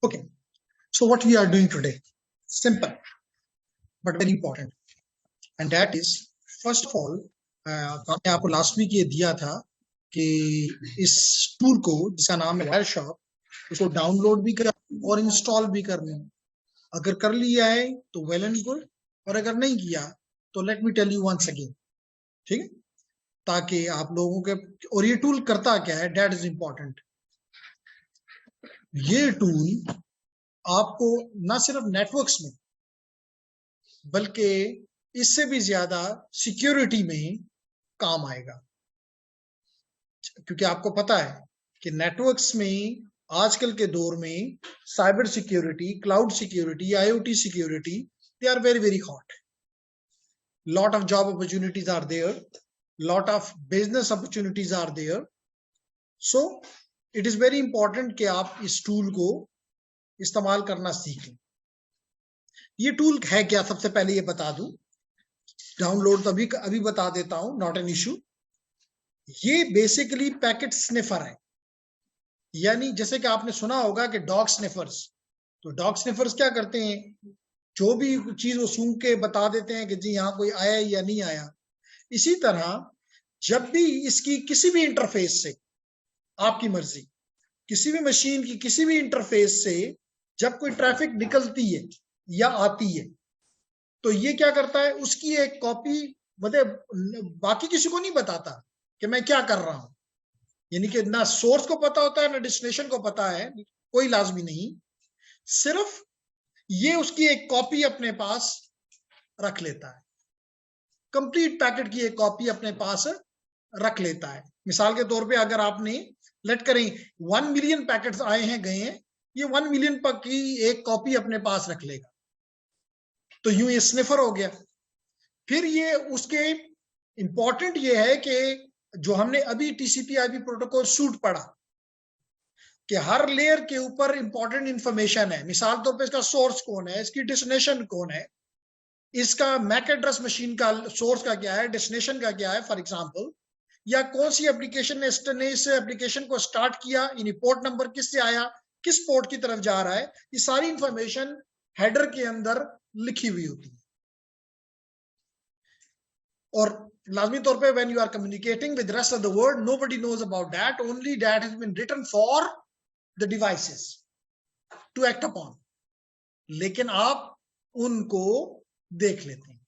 Okay, so what we are doing today, simple but very important, and that is first of all, मैंने आपको last week ये दिया था कि इस टूल को जिसका नाम है वायरशॉप, इसको डाउनलोड भी कर और इंस्टॉल भी करना है। अगर कर लिया है तो वेल एंड गुड, और अगर नहीं किया तो let me tell you once again, ठीक है, ताकि आप लोगों के, और ये टूल करता क्या है, दैट इज इंपॉर्टेंट। ये टूल आपको ना सिर्फ नेटवर्क्स में बल्कि इससे भी ज्यादा सिक्योरिटी में काम आएगा, क्योंकि आपको पता है कि नेटवर्क्स में आजकल के दौर में cyber security, cloud security, IOT security, they are very very hot. Lot of job opportunities are there, lot of business opportunities are there. So it is very important कि आप इस टूल को इस्तेमाल करना सीखें। ये टूल है क्या, सबसे पहले ये बता दूं, डाउनलोड तो अभी बता देता हूं, नॉट एन इशू। ये बेसिकली पैकेट स्निफर है, यानी जैसे कि आपने सुना होगा कि डॉग स्निफर्स, तो डॉग स्निफर्स क्या करते हैं, जो भी चीज वो सूंघ के बता देते हैं कि जी यहाँ कोई आया या नहीं आया। इसी तरह जब भी इसकी किसी भी इंटरफेस से, आपकी मर्जी, किसी भी मशीन की किसी भी इंटरफेस से जब कोई ट्रैफिक निकलती है या आती है, तो ये क्या करता है, उसकी एक कॉपी, मतलब बाकी किसी को नहीं बताता कि मैं क्या कर रहा हूं, यानी कि ना सोर्स को पता होता है ना डेस्टिनेशन को पता है, कोई लाजमी नहीं, सिर्फ ये उसकी एक कॉपी अपने पास रख लेता है, कंप्लीट पैकेट की एक कॉपी अपने पास रख लेता है। मिसाल के तौर पे अगर आपने लेट करें 1 मिलियन पैकेट्स आए हैं गए हैं, ये 1 मिलियन की एक कॉपी अपने पास रख लेगा, तो यूं ये स्निफर हो गया। फिर ये उसके इंपॉर्टेंट ये है कि जो हमने अभी टीसीपी आईपी प्रोटोकॉल सूट पढ़ा कि हर लेयर के ऊपर इंपॉर्टेंट इंफॉर्मेशन है। मिसाल तौर पे इसका सोर्स कौन है, इसकी डेस्टिनेशन कौन है, इसका मैक एड्रेस मशीन का सोर्स का क्या है, डेस्टिनेशन का क्या है फॉर एग्जांपल, या कौन सी एप्लीकेशन ने इस एप्लीकेशन को स्टार्ट किया, यानी पोर्ट नंबर किससे आया, किस पोर्ट की तरफ जा रहा है, ये सारी इंफॉर्मेशन हेडर के अंदर लिखी हुई होती है। और लाजमी तौर पे when you are communicating with rest of the world, nobody knows about that, only that has been written for the devices to act upon. लेकिन आप उनको देख लेते हैं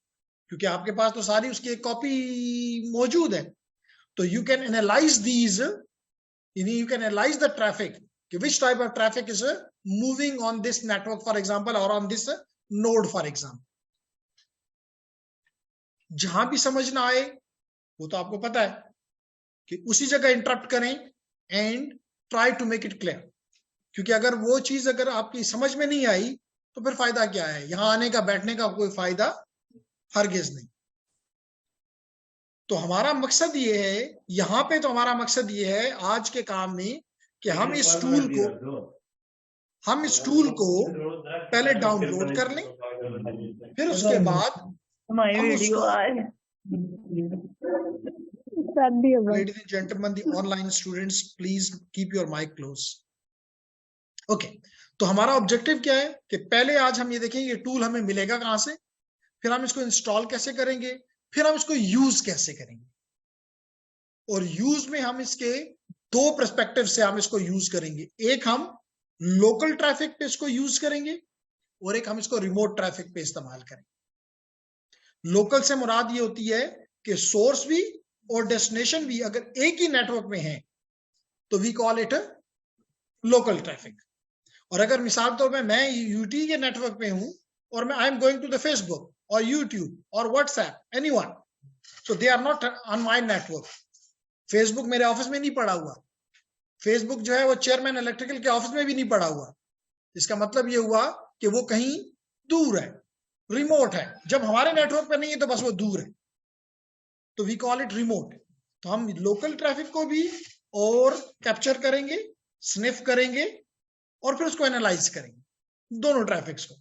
क्योंकि आपके पास तो सारी उसकी एक कॉपी मौजूद है, तो you can analyse these, you can analyse the traffic, which type of traffic is moving on this network for example, or on this node for example। जहां भी समझ ना आए वो तो आपको पता है कि उसी जगह इंटरप्ट करें and try to make it clear, क्योंकि अगर वो चीज अगर आपकी समझ में नहीं आई तो फिर फायदा क्या है, यहां आने का, बैठने का कोई फायदा हरगिज नहीं। तो हमारा मकसद ये है, यहां पे तो हमारा मकसद ये है आज के काम में कि हम इस टूल को पहले डाउनलोड कर लें, फिर उसके बाद Ladies and gentlemen, the online students, please keep your mic close. Okay, तो हमारा ऑब्जेक्टिव क्या है कि पहले आज हम ये देखेंगे ये टूल हमें मिलेगा कहां से, फिर हम इसको इंस्टॉल कैसे करेंगे, फिर हम इसको यूज कैसे करेंगे। और यूज में हम इसके दो पर्सपेक्टिव से हम इसको यूज करेंगे, एक हम लोकल ट्रैफिक पे इसको यूज करेंगे और एक हम इसको रिमोट ट्रैफिक पे इस्तेमाल करेंगे। लोकल से मुराद ये होती है कि सोर्स भी और डेस्टिनेशन भी अगर एक ही नेटवर्क में है तो we call it local traffic. और अगर मिसाल तौर पे मैं यूटी के नेटवर्क पे हूं और मैं I am going to the Facebook और यूट्यूब और WhatsApp, anyone, so they are not on my network. Facebook मेरे ऑफिस में नहीं पड़ा हुआ, फेसबुक जो है वो चेयरमैन इलेक्ट्रिकल के ऑफिस में भी नहीं पड़ा हुआ। इसका मतलब ये हुआ कि वो कहीं दूर है, रिमोट है। जब हमारे नेटवर्क पे नहीं है तो बस वो दूर है, तो वी कॉल इट रिमोट। तो हम लोकल ट्रैफिक को भी और कैप्चर करेंगे, स्निफ करेंगे और फिर उसको एनालाइज करेंगे, दोनों ट्रैफिक्स को।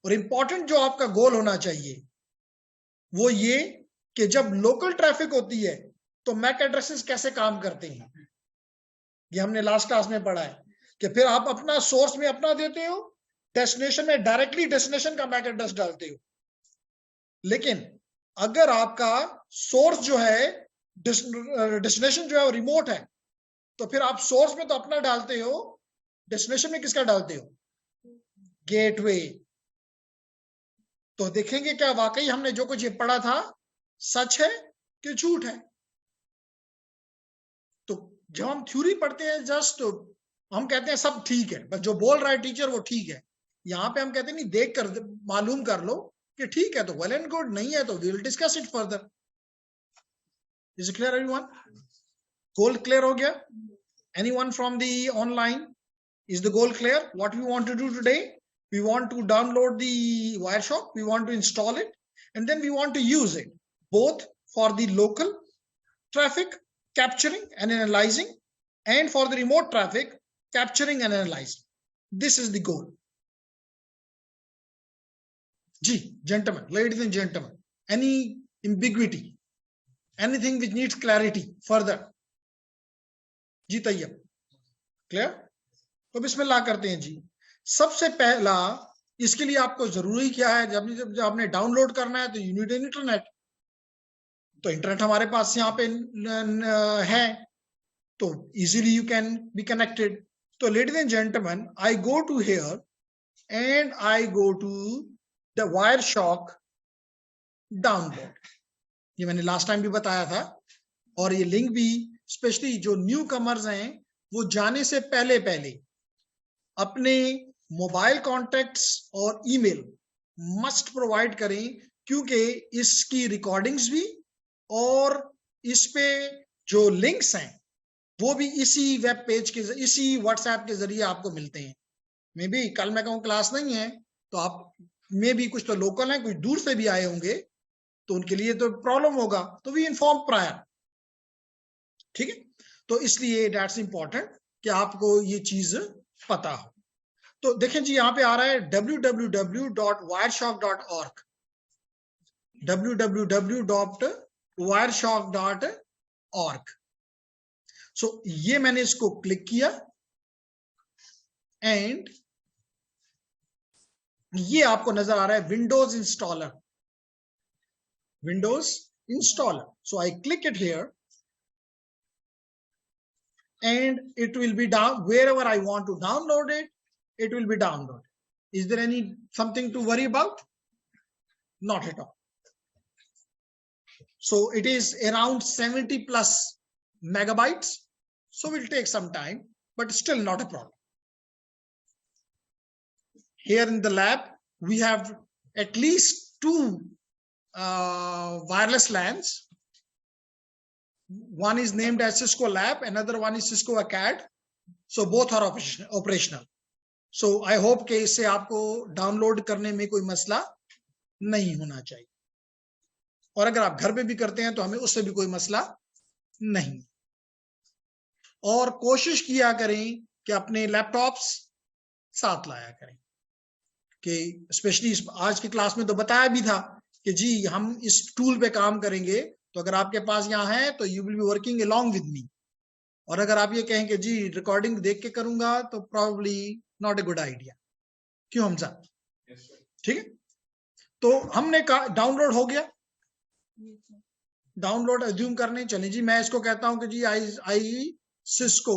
और इंपॉर्टेंट जो आपका गोल होना चाहिए वो ये कि जब लोकल ट्रैफिक होती है तो मैक एड्रेसेस कैसे काम करते हैं, ये हमने लास्ट क्लास में पढ़ा है। कि फिर आप अपना सोर्स में अपना देते हो, डेस्टिनेशन में डायरेक्टली डेस्टिनेशन का मैक एड्रेस डालते हो। लेकिन अगर आपका सोर्स जो है, डेस्टिनेशन जो है वो रिमोट है, तो फिर आप सोर्स में तो अपना डालते हो, डेस्टिनेशन में किसका डालते हो? गेटवे। तो देखेंगे क्या वाकई हमने जो कुछ ये पढ़ा था सच है कि झूठ है। तो जब हम थ्योरी पढ़ते हैं जस्ट, तो हम कहते हैं सब ठीक है, बस जो बोल रहा है टीचर वो ठीक है। यहाँ पे हम कहते हैं नहीं, देख कर मालूम कर लो कि ठीक है तो वेल एंड गुड, नहीं है तो we will discuss it further. Is it clear everyone? Goal clear हो गया? Anyone from the online? Is the goal clear? What we want to do today? We want to download the Wireshark, we want to install it, and then we want to use it both for the local traffic capturing and analyzing, and for the remote traffic capturing and analyzing. This is the goal. Ji, gentlemen, ladies and gentlemen, any ambiguity, anything which needs clarity further? Ji tayyab, clear? तो बिस्मिल्लाह करते हैं जी। सबसे पहला इसके लिए आपको जरूरी क्या है? जब आपने डाउनलोड करना है तो यू नीड इंटरनेट। तो इंटरनेट हमारे पास यहाँ पे है, तो easily you can be connected. तो ladies and gentleman, I go to here and I go to the Wireshark download. ये मैंने लास्ट टाइम भी बताया था, और ये लिंक भी स्पेशली जो न्यू कमर्स हैं वो जाने से पहले पहले अपने मोबाइल कॉन्टेक्ट्स और ईमेल मस्ट प्रोवाइड करें, क्योंकि इसकी रिकॉर्डिंग्स भी और इस पे जो लिंक्स हैं वो भी इसी वेब पेज के, इसी व्हाट्सएप के जरिए आपको मिलते हैं। मे बी कल मैं कहूँ क्लास नहीं है तो आप मे बी कुछ तो लोकल हैं, कुछ दूर से भी आए होंगे, तो उनके लिए तो प्रॉब्लम होगा, तो वी इन्फॉर्म प्रायर। ठीक है, तो इसलिए दैट्स इंपॉर्टेंट कि आपको ये चीज पता हो। तो देखें जी, यहां पे आ रहा है www.wireshark.org, www.wireshark.org। सो ये मैंने इसको क्लिक किया एंड ये आपको नजर आ रहा है Windows installer, Windows installer. So I click it here and it will be down wherever I want to download it. It will be downloaded. Is there any something to worry about? Not at all. So it is around 70 plus megabytes. So it will take some time, but still not a problem. Here in the lab, we have at least 2 wireless LANs. One is named as Cisco Lab, another one is Cisco Acad. So both are operational. So I hope कि इससे आपको download करने में कोई मसला नहीं होना चाहिए, और अगर आप घर पे भी करते हैं तो हमें उससे भी कोई मसला नहीं। और कोशिश किया करें कि अपने लैपटॉप्स साथ लाया करें, कि स्पेशली आज की क्लास में तो बताया भी था कि जी हम इस टूल पे काम करेंगे, तो अगर आपके पास यहाँ है तो you will be working along with me. और अगर आप ये कहें कि जी रिकॉर्डिंग देख के करूंगा तो probably not a good idea. क्यों हमजा? ठीक है, तो हमने कहा डाउनलोड हो गया, डाउनलोड अज्यूम करने चले जी। मैं इसको कहता हूं कि जी I Cisco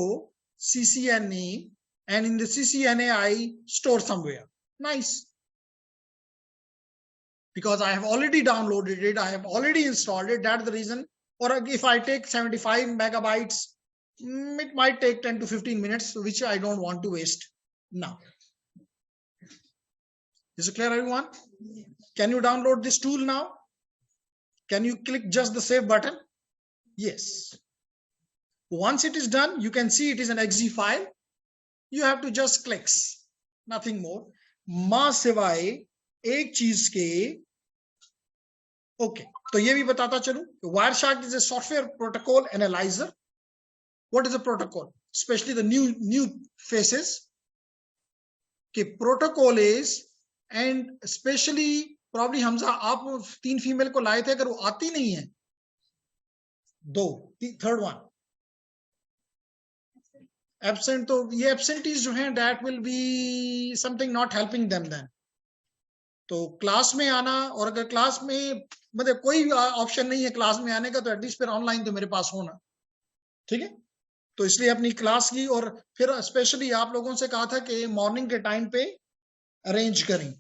CCNA and in the CCNA I store somewhere. Nice, because I have already downloaded it, I have already installed it. That's the reason. Or if I take 75 megabytes, it might take 10 to 15 minutes, which I don't want to waste now. Is it clear, everyone? Can you download this tool now? Can you click just the save button? Yes. Once it is done, you can see it is an .exe file. You have to just click, nothing more. मां सिवाय एक चीज के। Okay, तो ये भी बताता चलूं, Wireshark is a software protocol analyzer. What is a protocol? Especially the new faces. कि protocol is, and especially probably Hamza आप 3 फीमेल को लाए थे, अगर वो आती नहीं है 2, third one एब्सेंट, तो ये एब्सेंटीज जो हैं that will be something not helping them then. तो क्लास में आना, और अगर क्लास में मतलब कोई ऑप्शन नहीं है क्लास में आने का, तो एटलीस्ट फिर ऑनलाइन तो मेरे पास होना, ठीक है। तो इसलिए अपनी क्लास की, और फिर स्पेशली आप लोगों से कहा था कि मॉर्निंग के टाइम पे अरेंज करें,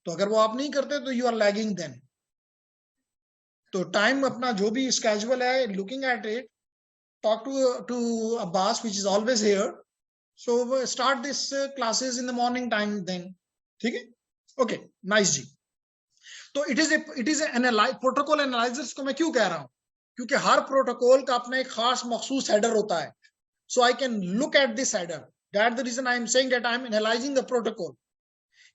तो अगर वो आप नहीं करते तो यू आर लैगिंग देन। तो टाइम अपना जो भी स्केजुअल है, looking at it, talk to Abbas, which is always here. So start this classes in the morning time then. ठीक है, ओके, नाइस जी। तो इट इज प्रोटोकॉल एनालाइजर्स को मैं क्यों कह रहा हूं, क्योंकि हर प्रोटोकॉल का अपना एक खास मखसूस हेडर होता है। So I can look at this header, that the reason I am saying that I am analysing the protocol.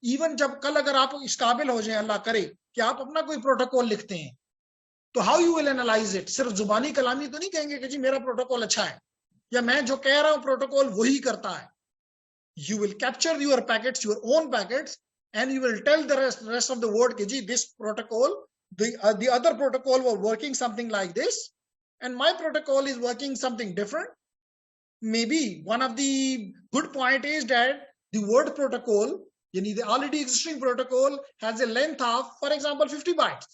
Even जब कल अगर आप इस काबिल हो जाए, अल्लाह करे कि आप अपना कोई प्रोटोकॉल लिखते हैं, तो how you will analyse it? सिर्फ जुबानी कलामी तो नहीं कहेंगे कि जी मेरा प्रोटोकॉल अच्छा है, या मैं जो कह रहा हूं प्रोटोकॉल वही करता है। You will capture your packets, your own packets, and you will tell the rest of the world कि जी this protocol, the other protocol were working something like this, and my protocol is working something different. Maybe one of the good point is that the word protocol, the already existing protocol, has a length of, for example, 50 bytes.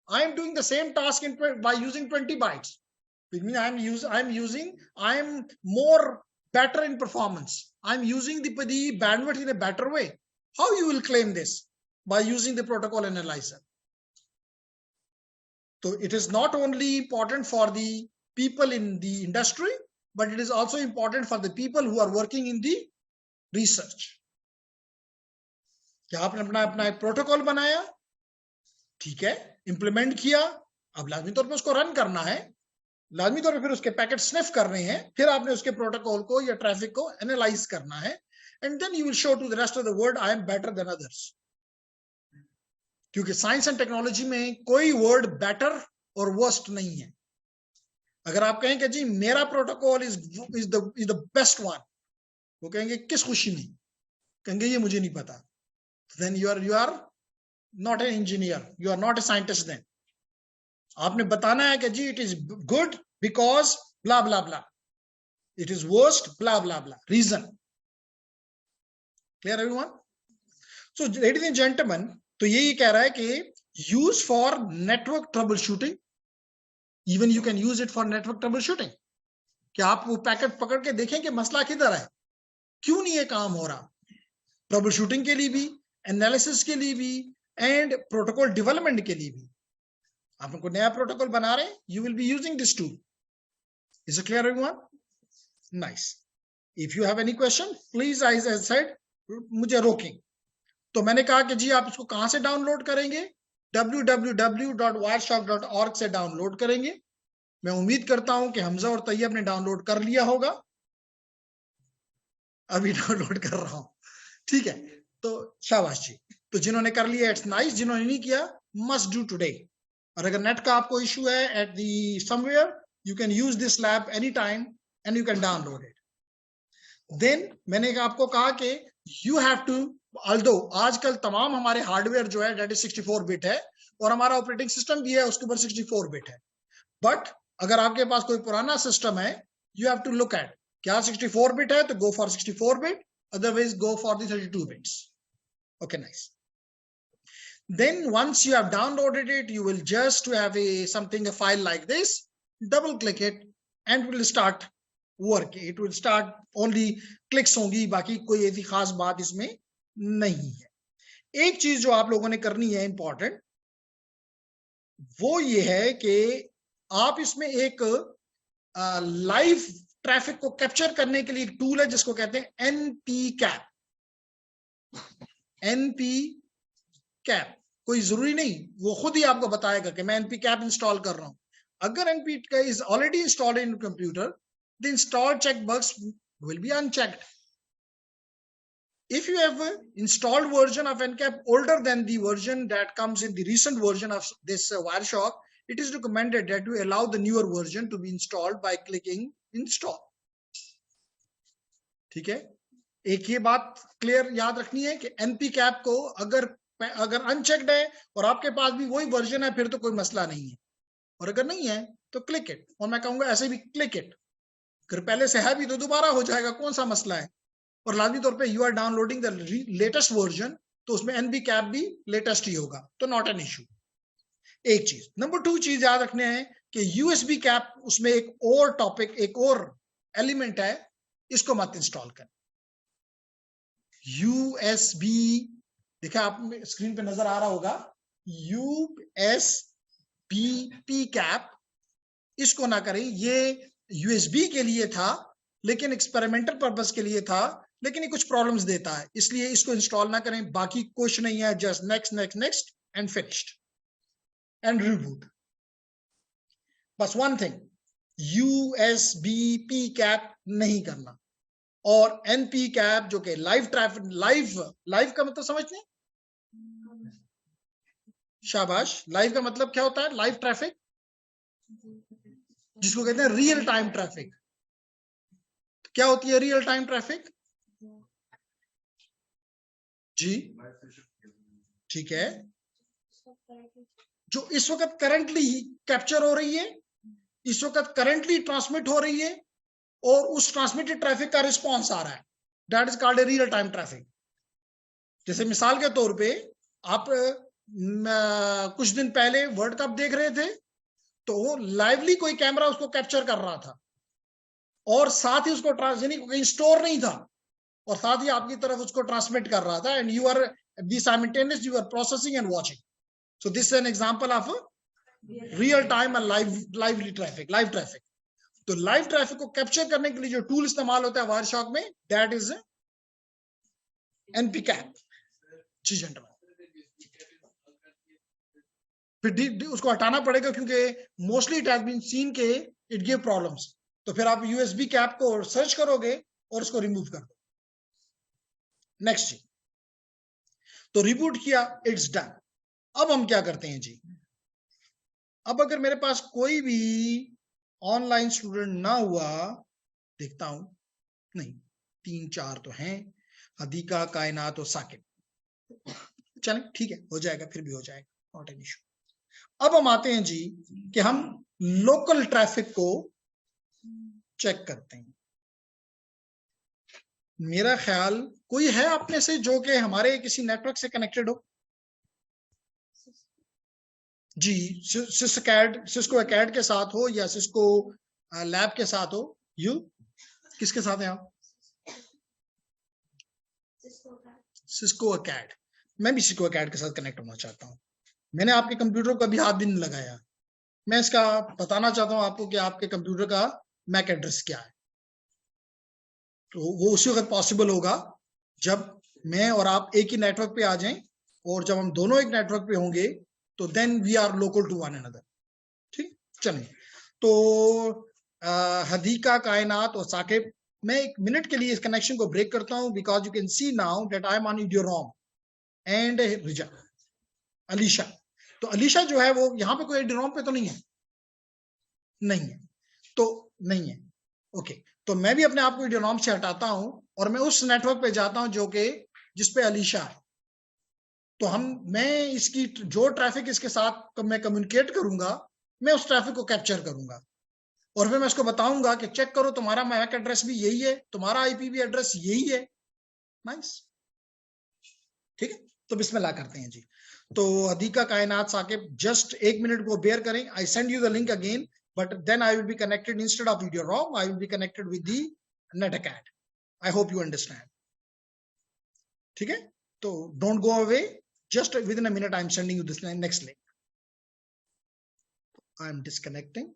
I am doing the same task by using 20 bytes. It means I am more better in performance. I'm using the bandwidth in a better way. How you will claim this? By using the protocol analyzer. So it is not only important for the people in the industry, but it is also important for the people who are working in the research. क्या आपने अपना एक protocol बनाया, ठीक है, implement किया, अब लाजमी तौर पे उसको रन करना है, लाजमी तौर पे फिर उसके पैकेट स्निफ कर रहे हैं, फिर आपने उसके प्रोटोकॉल को या ट्रैफिक को एनालाइज करना है, and then you will show to the rest of the world I am better than others. क्योंकि साइंस एंड टेक्नोलॉजी में कोई वर्ड बेटर और वर्स्ट नहीं है। अगर आप कहें कि जी मेरा protocol is the best one, वो कहेंगे किस खुशी में, कहेंगे ये मुझे नहीं पता, then you are not an engineer, you are not a scientist. Then आपने बताना है कि जी it is good because blah blah blah, it is worst blah blah blah, reason. Clear everyone? So ladies and gentleman, तो यही कह रहा है कि use for network troubleshooting, even you can use it for network troubleshooting. कि आप वो packet पकड़ के देखें कि मसला किधर है, क्यों नहीं ये काम हो रहा, ट्रबल शूटिंग के लिए भी, एनालिसिस के लिए भी, एंड प्रोटोकॉल डेवलपमेंट के लिए भी। आप कोई नया प्रोटोकॉल बना रहे हैं, you will be using this tool. Is it clear everyone? Nice. If you have any question please, I said, मुझे रोकें। तो मैंने कहा कि जी आप इसको कहां से डाउनलोड करेंगे? www.wireshark.org से डाउनलोड करेंगे। मैं उम्मीद करता हूं कि हमजा और तैयब ने डाउनलोड कर लिया होगा, अभी डाउनलोड कर रहा हूं, ठीक है। तो शाबाश जी, तो जिन्होंने कर लिया इट्स नाइस, जिन्होंने नहीं किया मस्ट डू टुडे। और अगर नेट का आपको इशू है at the software, you can use this lab any time and you can download it. Then मैंने आपको कहा कि यू हैव टू, ऑल्दो आजकल तमाम हमारे हार्डवेयर जो है डेट इज 64 बिट है, और हमारा ऑपरेटिंग सिस्टम भी है उसके ऊपर 64 बिट है, बट अगर आपके पास कोई पुराना सिस्टम है, you have to look at, क्या 64 बिट है तो go for 64 bit, otherwise go for the 32 bits. Okay, nice. Then once you have downloaded it, you will just have a file like this, double click it and it will start work. It will start only clicks होंगी, बाकी कोई ऐसी खास बात इसमें नहीं है। एक चीज जो आप लोगों ने करनी है इंपॉर्टेंट, वो ये है कि आप इसमें एक लाइव ट्रैफिक को कैप्चर करने के लिए एक टूल है जिसको कहते हैं npcap। npcap कोई जरूरी नहीं, वो खुद ही आपको बताएगा कि मैं npcap इंस्टॉल कर रहा हूं। अगर npcap is already installed in computer, the install checkbox will be unchecked. If you have installed version of npcap older than the version that comes in the recent version of this Wireshark, it is recommended that you allow the newer version to be installed by clicking install. ठीक है, एक ये बात clear याद रखनी है कि npcap को अगर अनचेक्ड है और आपके पास भी वही वर्जन है, फिर तो कोई मसला नहीं है, और अगर नहीं है तो क्लिक इट, और मैं कहूंगा ऐसे भी क्लिक इट। अगर पहले से है भी तो दोबारा हो जाएगा, कौन सा मसला है। और लाजमी तौर पे you are downloading the latest version, तो उसमें एनबी कैप भी लेटेस्ट ही होगा, तो नॉट एन इशू। एक चीज। नंबर 2 चीज याद रखने हैं कि यूएसबी कैप, उसमें एक और टॉपिक, एक और एलिमेंट है, इसको मत इंस्टॉल कर। यूएसबी, देखा आप स्क्रीन पे नजर आ रहा होगा, यूएसबी पी कैप, इसको ना करें। ये यूएसबी के लिए था, लेकिन एक्सपेरिमेंटल पर्पस के लिए था, लेकिन ये कुछ प्रॉब्लम्स देता है, इसलिए इसको इंस्टॉल ना करें। बाकी कुछ नहीं है, just next next next and finished and reboot. बस one thing, USB pcap नहीं करना। और एनपी कैप जो कि लाइव ट्रैफिक, लाइव का मतलब समझते हैं? शाबाश। लाइव का मतलब क्या होता है? लाइव ट्रैफिक, जिसको कहते हैं रियल टाइम ट्रैफिक। क्या होती है रियल टाइम ट्रैफिक? जी ठीक है, जो इस वक्त करंटली कैप्चर हो रही है, इस वक्त करंटली ट्रांसमिट हो रही है, और उस ट्रांसमिटेड ट्रैफिक का रिस्पॉन्स आ रहा है, that is called a real time traffic. जैसे मिसाल के तौर पे आप कुछ दिन पहले वर्ल्ड कप देख रहे थे, तो लाइवली कोई कैमरा उसको कैप्चर कर रहा था, और साथ ही उसको यानी कहीं स्टोर नहीं था, और साथ ही आपकी तरफ उसको ट्रांसमिट कर रहा था, and you are be simultaneous, you are processing and watching. So this is an example of real time and lively traffic, live traffic. तो लाइव ट्रैफिक को कैप्चर करने के लिए जो टूल इस्तेमाल होता है वायरशॉक में, दैट इज एनपी कैप। जी जेंटलमैन, फिर उसको हटाना पड़ेगा, क्योंकि mostly it has been seen के इट गिव प्रॉब्लम्स। तो फिर आप यूएसबी कैप को सर्च करोगे और उसको रिमूव कर दो। नेक्स्ट जी, तो रिबूट किया, इट्स डन। अब हम क्या करते हैं जी, अब अगर मेरे पास कोई भी ऑनलाइन स्टूडेंट ना हुआ, देखता हूं, नहीं 3-4 तो हैं, हदीका, कायनात और साकिब। चलें ठीक है, हो जाएगा, फिर भी हो जाएगा, नॉट एन इशू। अब हम आते हैं जी कि हम लोकल ट्रैफिक को चेक करते हैं। मेरा ख्याल कोई है आप में से जो कि हमारे किसी नेटवर्क से कनेक्टेड हो? जी, सिस्को अकैड के साथ हो या सिस्को लैब के साथ हो? यू किसके साथ हैं आप? सिस्को अकैड। मैं भी सिस्को अकैड के साथ कनेक्ट होना चाहता हूँ। मैंने आपके कंप्यूटर को कभी हाथ भी नहीं लगाया। मैं इसका बताना चाहता हूँ आपको कि आपके कंप्यूटर का मैक एड्रेस क्या है। तो वो उसी वक्त पॉसिबल होगा जब मैं और आप एक ही नेटवर्क पे आ जाएं, और जब हम दोनों एक नेटवर्क पे होंगे तो then we are local to one another. ठीक, चलिए। तो हदीका, कायनात और साकिब, मैं 1 मिनट के लिए इस कनेक्शन को ब्रेक करता हूं, because you can see now that I am on ईडियोरॉम एंड रिजा अलीशा। तो अलीशा जो है वो यहाँ पे कोई ईडियोरॉम पे तो नहीं है, नहीं है, तो नहीं है। ओके, तो मैं भी अपने आप को ईडियोरॉम से हटाता हूं और मैं उस नेटवर्क पे जाता हूं जो कि जिसपे अलीशा है। तो मैं इसकी जो ट्रैफिक इसके साथ मैं कम्युनिकेट करूंगा, मैं उस ट्रैफिक को कैप्चर करूंगा, और फिर मैं उसको बताऊंगा कि चेक करो, तुम्हारा मैक एड्रेस भी यही है, तुम्हारा आईपी एड्रेस यही है। नाइस, ठीक है। तो बिस्मिल्लाह करते हैं जी। तो हदीका, कायनात, साकिब, जस्ट 1 मिनट को बेयर करें। I send you the link again, but then I will be connected instead of video ROM, I will be connected with the NetAcad. I hope you understand. ठीक है, तो don't go away. Just within a minute, I'm sending you this next link. I'm disconnecting.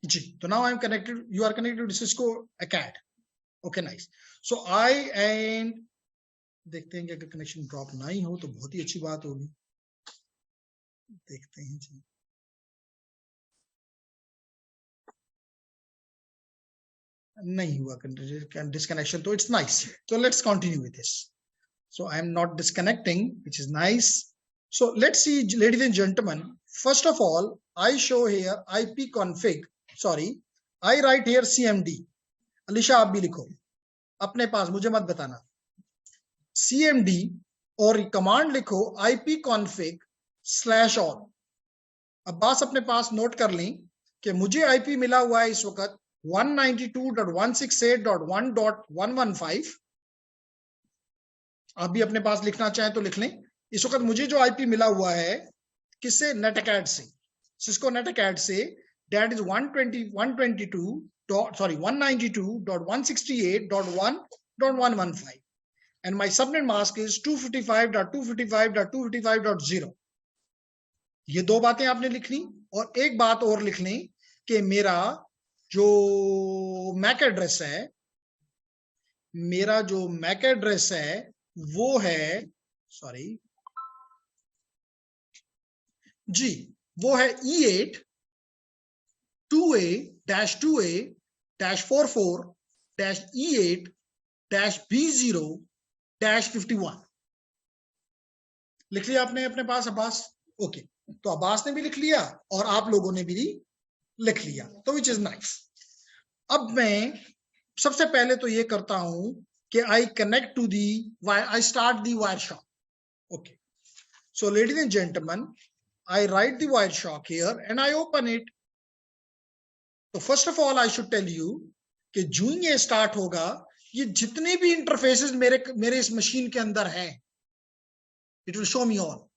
जी, तो now I'm connected. You are connected to Cisco Acad. Okay, nice. So I and देखते हैं कि अगर connection drop ना ही हो तो बहुत ही अच्छी बात होगी। देखते हैं जी, नहीं हुआ डिस्कनेक्शन, तो it's nice. So let's continue with this. So I am not disconnecting, which is nice. So let's see, ladies and gentlemen. First of all, I show here IP config. Sorry, I write here CMD. Alisha आप भी लिखो अपने पास, मुझे मत बताना। CMD और command लिखो ipconfig/all। अब बात अपने पास नोट कर लें कि मुझे आईपी मिला हुआ है इस वक्त 192.168.1.115। आप भी अपने पास लिखना चाहें तो लिख लें। इस वक्त मुझे जो आईपी मिला हुआ है किससे? नेटअकैड से, सिस्को नेटअकैड से, that is 192.168.1.115 and my subnet mask is 255.255.255.0। ये दो बातें आपने लिख ली। और एक बात और लिख लें कि मेरा जो मैक एड्रेस है, वो है, सॉरी जी, वो है E8 2A-2A-44-E8-B0-51। लिख लिया आपने अपने पास अब्बास? ओके, तो अब्बास ने भी लिख लिया और आप लोगों ने भी लिख लिया, तो विच इज नाइस। अब मैं सबसे पहले तो ये करता हूं कि I connect to the I start the Wireshark। Okay, so ladies and gentlemen, I write the Wireshark here and I open it। तो first of all I should tell you कि जो ये स्टार्ट होगा, ये जितने भी इंटरफेसेस मेरे इस मशीन के अंदर हैं, it will show me all.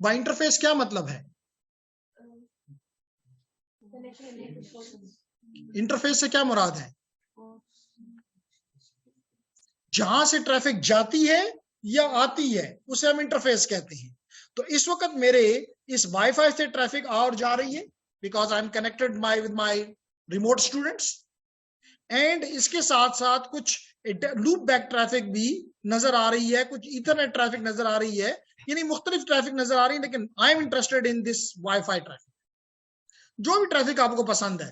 By interface क्या मतलब है? इंटरफेस से क्या मुराद है? जहां से ट्रैफिक जाती है या आती है उसे हम इंटरफेस कहते हैं। तो इस वक्त मेरे इस वाईफाई से ट्रैफिक आ और जा रही है because I am connected with my remote students, and इसके साथ साथ कुछ लूप बैक ट्रैफिक भी नजर आ रही है, कुछ इथरनेट ट्रैफिक नजर आ रही है, यानी मुख्तलिफ ट्रैफिक नजर आ रही है। लेकिन आई am interested in this wifi traffic. जो भी ट्रैफिक आपको पसंद है,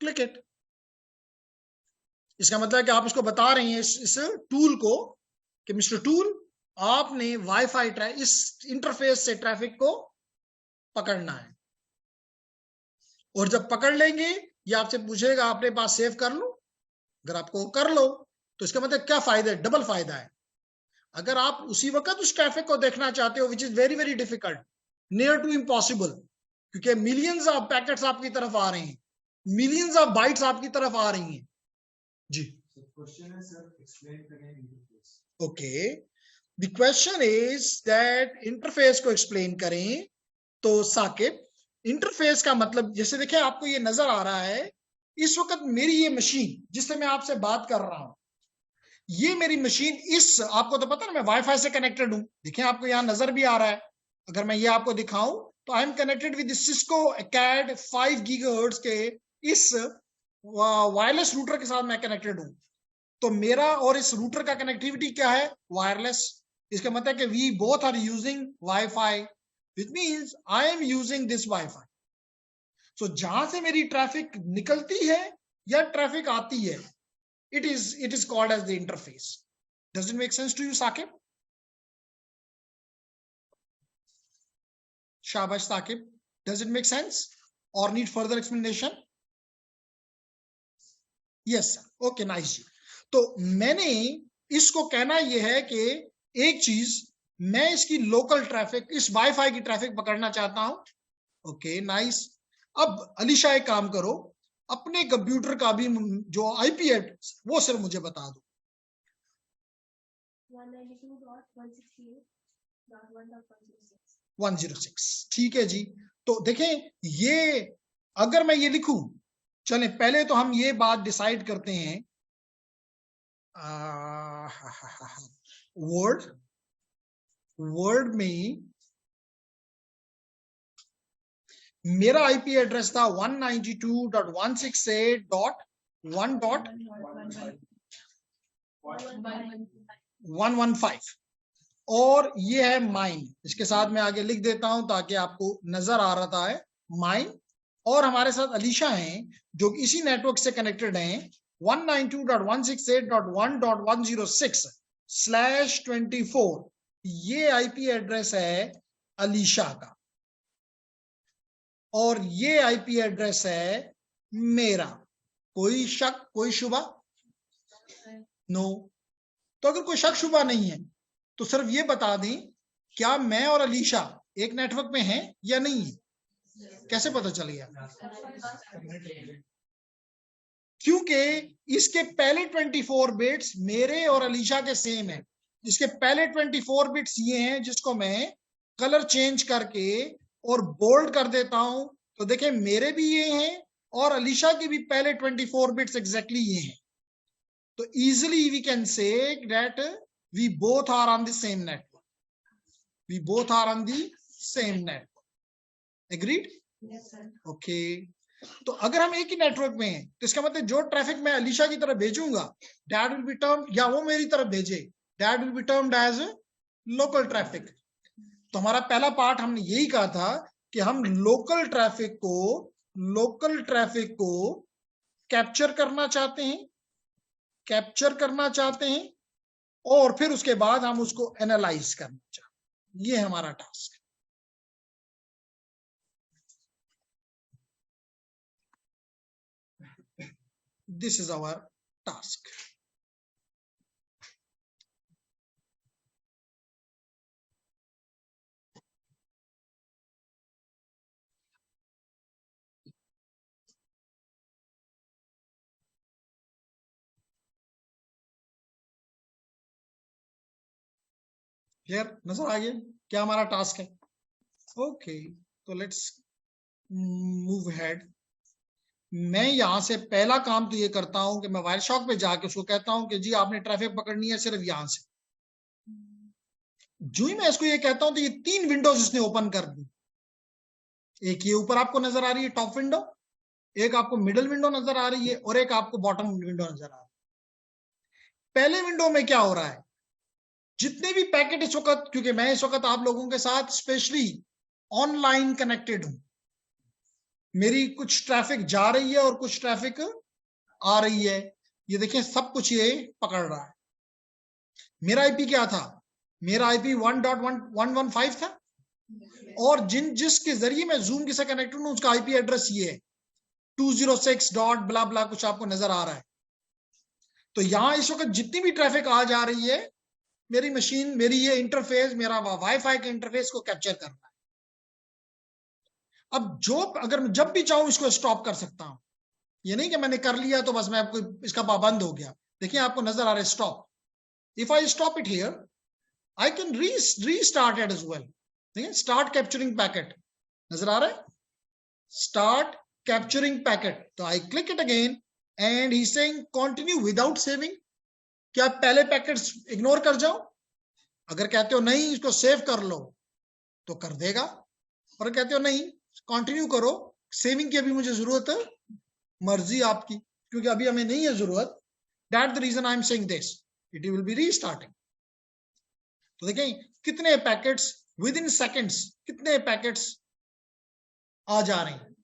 क्लिक इट। इसका मतलब है कि आप इसको बता रहे हैं इस टूल को कि मिस्टर टूल, आपने वाईफाई इस इंटरफेस से ट्रैफिक को पकड़ना है, और जब पकड़ लेंगे ये आपसे पूछेगा अपने पास सेव कर लो। अगर आपको कर लो तो इसका मतलब क्या फायदा है? डबल फायदा है। अगर आप उसी वक्त उस ट्रैफिक को देखना चाहते हो, which is very very difficult, near to impossible, क्योंकि मिलियंस ऑफ पैकेट्स आपकी तरफ आ रहे हैं, मिलियंस ऑफ बाइट्स आपकी तरफ आ रही हैं जी। क्वेश्चन है सर, एक्सप्लेन करें interface. Okay, the question is that interface को एक्सप्लेन करें। तो साकिब, इंटरफेस का मतलब, जैसे देखिए आपको ये नजर आ रहा है इस वक्त मेरी ये मशीन जिससे मैं आपसे बात कर रहा हूं, ये मेरी मशीन इस, आपको तो पता है मैं वाईफाई से कनेक्टेड हूं। देखिए आपको यहां नजर भी आ रहा है। अगर मैं ये आपको दिखाऊं तो I am connected with Cisco कैड 5 गीगाहर्ट्ज के इस वायरलेस रूटर के साथ मैं कनेक्टेड हूं। तो मेरा और इस रूटर का कनेक्टिविटी क्या है? वायरलेस। इसका मतलब है कि we both are using wifi, which means I am using this Wi-Fi। So जहां से मेरी ट्रैफिक निकलती है या ट्रैफिक आती है, it is called as the interface। Does it make sense to you, Saqib? Shabash Saqib, does it make sense or need further explanation? Yes sir, okay nice जी। तो मैंने इसको कहना यह है कि एक चीज, मैं इसकी लोकल ट्रैफिक, इस वाईफाई की ट्रैफिक पकड़ना चाहता हूं। Okay nice. अब अलीशा एक काम करो, अपने कंप्यूटर का भी जो आईपी एड्रेस वो सिर्फ मुझे बता दो। 192.168.1.106। ठीक है जी। तो देखें, ये अगर मैं ये लिखूं, चलें पहले तो हम ये बात डिसाइड करते हैं। वर्ड में मेरा आईपी एड्रेस था 192.168.1.115 और ये है माइन। इसके साथ मैं आगे लिख देता हूं ताकि आपको नजर आ रहा है माइन। और हमारे साथ अलीशा हैं जो इसी नेटवर्क से कनेक्टेड हैं 192.168.1.106/24। ये आईपी एड्रेस है अलीशा का और ये आईपी एड्रेस है मेरा। कोई शक, कोई शुबा? नो। तो अगर कोई शक शुबा नहीं है तो सिर्फ ये बता दें क्या मैं और अलीशा एक नेटवर्क में हैं या नहीं है? कैसे पता चल गया? क्योंकि इसके पहले 24 बिट्स मेरे और अलीशा के सेम है। इसके पहले 24 बिट्स ये हैं जिसको मैं कलर चेंज करके और बोल्ड कर देता हूं, तो देखें मेरे भी ये हैं और अलीशा के भी पहले 24 बिट्स एग्जैक्टली ये हैं। तो easily we can say that we both are on the same network, we both are on the same network. Agreed? Okay. तो अगर हम एक ही नेटवर्क में हैं तो इसका मतलब जो ट्रैफिक मैं अलीशा की तरफ भेजूंगा दैट विल बी टर्म्ड, या वो मेरी तरफ भेजे that will be termed as local traffic. तो हमारा पहला पार्ट हमने यही कहा था कि हम लोकल ट्रैफिक को कैप्चर करना चाहते हैं और फिर उसके बाद हम उसको एनालाइज करना चाहते हैं। ये हमारा टास्क है। This is our task. Clear? नजर आ गया क्या हमारा टास्क है? ओके, तो लेट्स मूव हेड। मैं यहां से पहला काम तो ये करता हूं कि मैं वायरशॉक पे जाके उसको कहता हूं कि जी आपने ट्रैफिक पकड़नी है सिर्फ यहां से। जो ही मैं इसको ये कहता हूं तो ये 3 विंडोज इसने ओपन कर दी। एक ये ऊपर आपको नजर आ रही है टॉप विंडो, एक आपको मिडिल विंडो नजर आ रही है और एक आपको बॉटम विंडो नजर आ रही है। पहले विंडो में क्या हो रहा है, जितने भी पैकेट इस वक्त, क्योंकि मैं इस वक्त आप लोगों के साथ स्पेशली ऑनलाइन कनेक्टेड हूं, मेरी कुछ ट्रैफिक जा रही है और कुछ ट्रैफिक आ रही है। ये देखिए सब कुछ ये पकड़ रहा है। मेरा आईपी क्या था? मेरा आईपी 1.115 था और जिसके जरिए मैं जूम के साथ कनेक्टेड हूं उसका आईपी एड्रेस ये है 206 डॉट ब्ला ब्ला कुछ आपको नजर आ रहा है। तो यहां इस वक्त जितनी भी ट्रैफिक आ जा रही है मेरी मशीन, मेरी ये इंटरफेस, मेरा वाईफाई के इंटरफेस को कैप्चर कर रहा है। अब अगर मैं जब भी चाहूं इसको स्टॉप कर सकता हूं। ये नहीं कि मैंने कर लिया तो बस मैं आपको इसका पाबंद हो गया। देखिए आपको नजर आ रहा है stop. If I stop it here I can restart it as well. देखिए स्टार्ट कैप्चरिंग पैकेट नजर आ रहा है, स्टार्ट कैप्चरिंग पैकेट। तो I click it again and he saying continue without saving. क्या पहले पैकेट्स इग्नोर कर जाओ? अगर कहते हो नहीं इसको सेव कर लो तो कर देगा, और कहते हो नहीं कंटिन्यू करो, सेविंग की अभी मुझे जरूरत है, मर्जी आपकी, क्योंकि अभी हमें नहीं है जरूरत। That the reason I am saying this, it will be restarting. तो देखें कितने पैकेट्स विद इन सेकेंड्स, कितने पैकेट्स आ जा रहे हैं।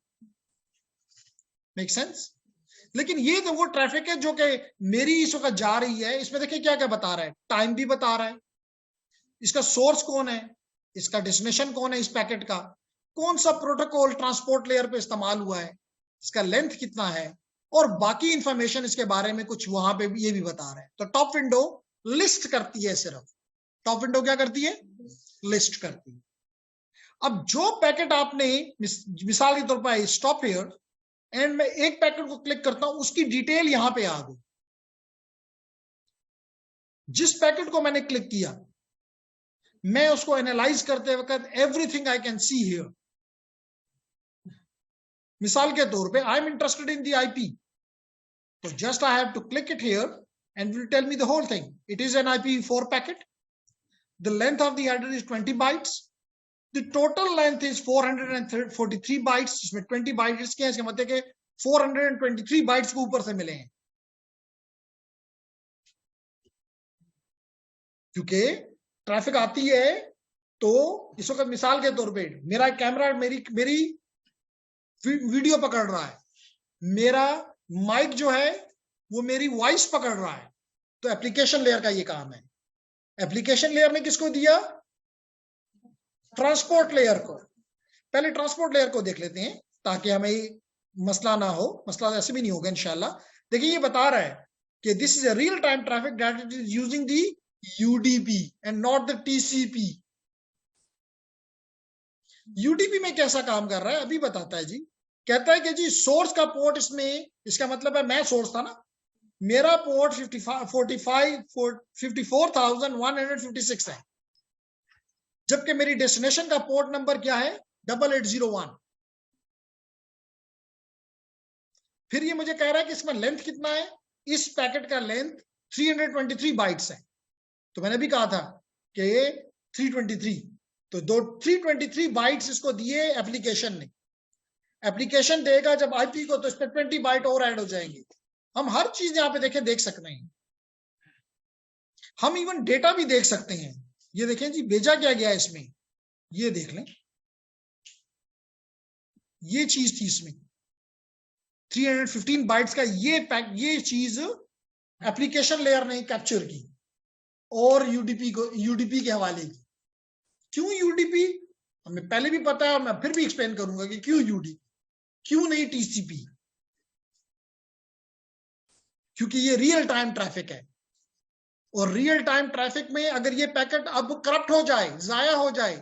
Make sense? लेकिन ये तो वो ट्रैफिक है जो कि मेरी इस वक्त जा रही है। इसमें देखिए क्या क्या बता रहा है, टाइम भी बता रहा है, इसका सोर्स कौन है, इसका डेस्टिनेशन कौन है, इस पैकेट का कौन सा प्रोटोकॉल ट्रांसपोर्ट लेयर पे इस्तेमाल हुआ है, इसका लेंथ कितना है, और बाकी इंफॉर्मेशन इसके बारे में कुछ वहां पे ये भी बता रहा है। तो टॉप विंडो लिस्ट करती है, सिर्फ टॉप विंडो क्या करती है, लिस्ट करती है। अब जो पैकेट आपने मिसाल के तौर पर स्टॉप हियर एंड मैं एक पैकेट को क्लिक करता हूं, उसकी डिटेल यहां पे आ गई। जिस पैकेट को मैंने क्लिक किया मैं उसको एनालाइज करते वक्त everything I can see here. मिसाल के तौर पे I am interested in the IP, तो just I have to click it here and will tell me the whole thing. It is an IPv4 packet. The length of the header is 20 bytes. The total length is 443 bytes. इसमें 20 bytes क्या है, इसका मतलब कि 423 bytes को ऊपर से मिले हैं, क्योंकि ट्रैफिक आती है। तो इस वक्त मिसाल के तौर पे मेरा कैमरा मेरी वीडियो पकड़ रहा है, मेरा माइक जो है वो मेरी वॉइस पकड़ रहा है। तो एप्लीकेशन लेयर का ये काम है। एप्लीकेशन लेयर ने किसको दिया, ट्रांसपोर्ट लेयर को। पहले ट्रांसपोर्ट लेयर को देख लेते हैं ताकि हमें मसला ना हो, मसला ऐसे भी नहीं होगा इंशाल्लाह। देखिए ये बता रहा है कि this is a real time traffic that is using the UDP and not the TCP. UDP में कैसा काम कर रहा है अभी बताता है जी। कहता है कि जी सोर्स का पोर्ट इसमें, इसका मतलब है मैं सोर्स था ना, मेरा पोर्ट 54,156 है, जबकि मेरी डेस्टिनेशन का पोर्ट नंबर क्या है 8801। फिर ये मुझे कह रहा है कि इसमें लेंथ कितना है, इस पैकेट का लेंथ 323 बाइट्स है। तो मैंने भी कहा था कि ये 323, तो 323 बाइट्स इसको दिए एप्लीकेशन ने। एप्लीकेशन देगा जब आईपी को, तो इस पर 20 बाइट और ऐड हो जाएंगे। हम हर चीज यहाँ पे देख सकते हैं। हम इवन डेटा भी देख सकते हैं। ये देखें जी भेजा क्या गया इसमें, ये देख लें, ये चीज थी इसमें 315 बाइट्स का ये चीज एप्लीकेशन लेयर ने कैप्चर की और यूडीपी के हवाले की। क्यों यूडीपी हमें पहले भी पता है और मैं फिर भी एक्सप्लेन करूंगा कि क्यों यूडीपी, क्यों नहीं टीसीपी। क्योंकि ये रियल टाइम ट्रैफिक है, और रियल टाइम ट्रैफिक में अगर ये पैकेट अब करप्ट हो जाए, जाया हो जाए,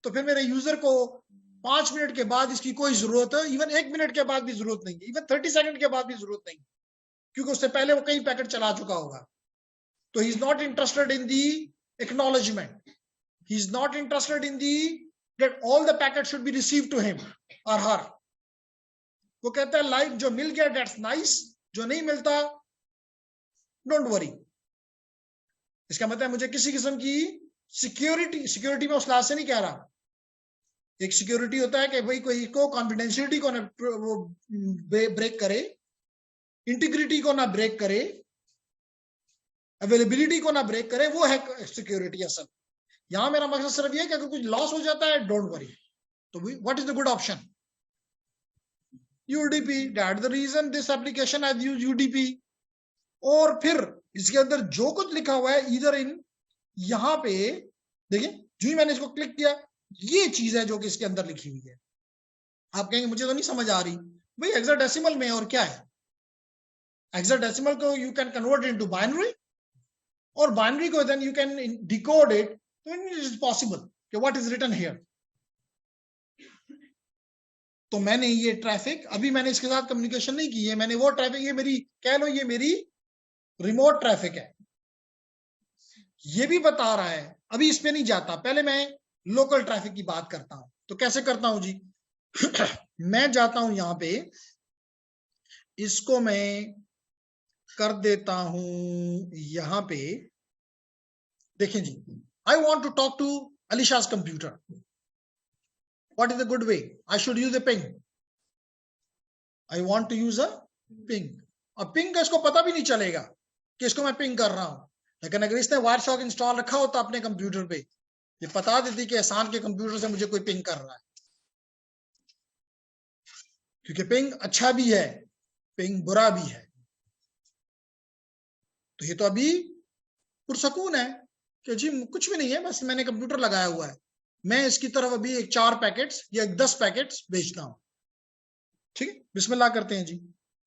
तो फिर मेरे यूजर को 5 मिनट के बाद इसकी कोई जरूरत है, इवन 1 मिनट के बाद भी जरूरत नहीं है, इवन 30 सेकंड के बाद भी जरूरत नहीं, क्योंकि उससे पहले वो कई पैकेट चला चुका होगा। तो he is not interested in the acknowledgement, he is not interested in the that all the packets should be received to him or her. वो कहता है लाइक जो मिल गया that's nice, जो नहीं मिलता don't worry। इसका मतलब मुझे किसी किस्म की सिक्योरिटी में उस लास्ट से नहीं कह रहा। एक सिक्योरिटी होता है कि भाई कोई को कॉन्फिडेंशियलिटी को ना वो ब्रेक करे, इंटीग्रिटी को ना ब्रेक करे, अवेलेबिलिटी को ना ब्रेक करे, वो है सिक्योरिटी असल। यहां मेरा मकसद सिर्फ ये कि अगर कुछ लॉस हो जाता है डोंट वरी, तो what is the good option, UDP. That the reason this application has used UDP. और फिर इसके अंदर जो कुछ लिखा हुआ है इधर इन, यहां पे देखिए जो ही मैंने इसको क्लिक किया, ये चीज है जो कि इसके अंदर लिखी हुई है। आप कहेंगे मुझे तो नहीं समझ आ रही भाई, हेक्साडेसिमल में और क्या है। हेक्साडेसिमल को you can convert into binary, और बाइनरी को then you can decode it, it is possible कि what is written here। तो मैंने ये ट्रैफिक, अभी मैंने इसके साथ कम्युनिकेशन नहीं की है, मैंने वो ट्रैफिक, ये मेरी कह लो ये मेरी रिमोट ट्रैफिक है, ये भी बता रहा है। अभी इस पे नहीं जाता, पहले मैं लोकल ट्रैफिक की बात करता हूं। तो कैसे करता हूं जी मैं जाता हूं यहां पे, इसको मैं कर देता हूं यहां पे। देखें जी, I want to talk to Alisha's computer. What is the good way? I should use a ping. I want to use a ping. अब पिंग का इसको पता भी नहीं चलेगा कि इसको मैं पिंग कर रहा हूं, लेकिन अगर इसने वायरशॉक इंस्टॉल रखा होता अपने कंप्यूटर पे, ये बता देती कि एहसान के कंप्यूटर से मुझे कोई पिंग कर रहा है। क्योंकि पिंग अच्छा भी है, पिंग बुरा भी है। तो ये तो अभी पुरसकून है कि जी कुछ भी नहीं है, बस मैंने कंप्यूटर लगाया हुआ है, मैं इसकी तरफ अभी 4 पैकेट्स या 10 पैकेट्स भेजता हूं। ठीक है, बिस्मिल्लाह करते हैं जी।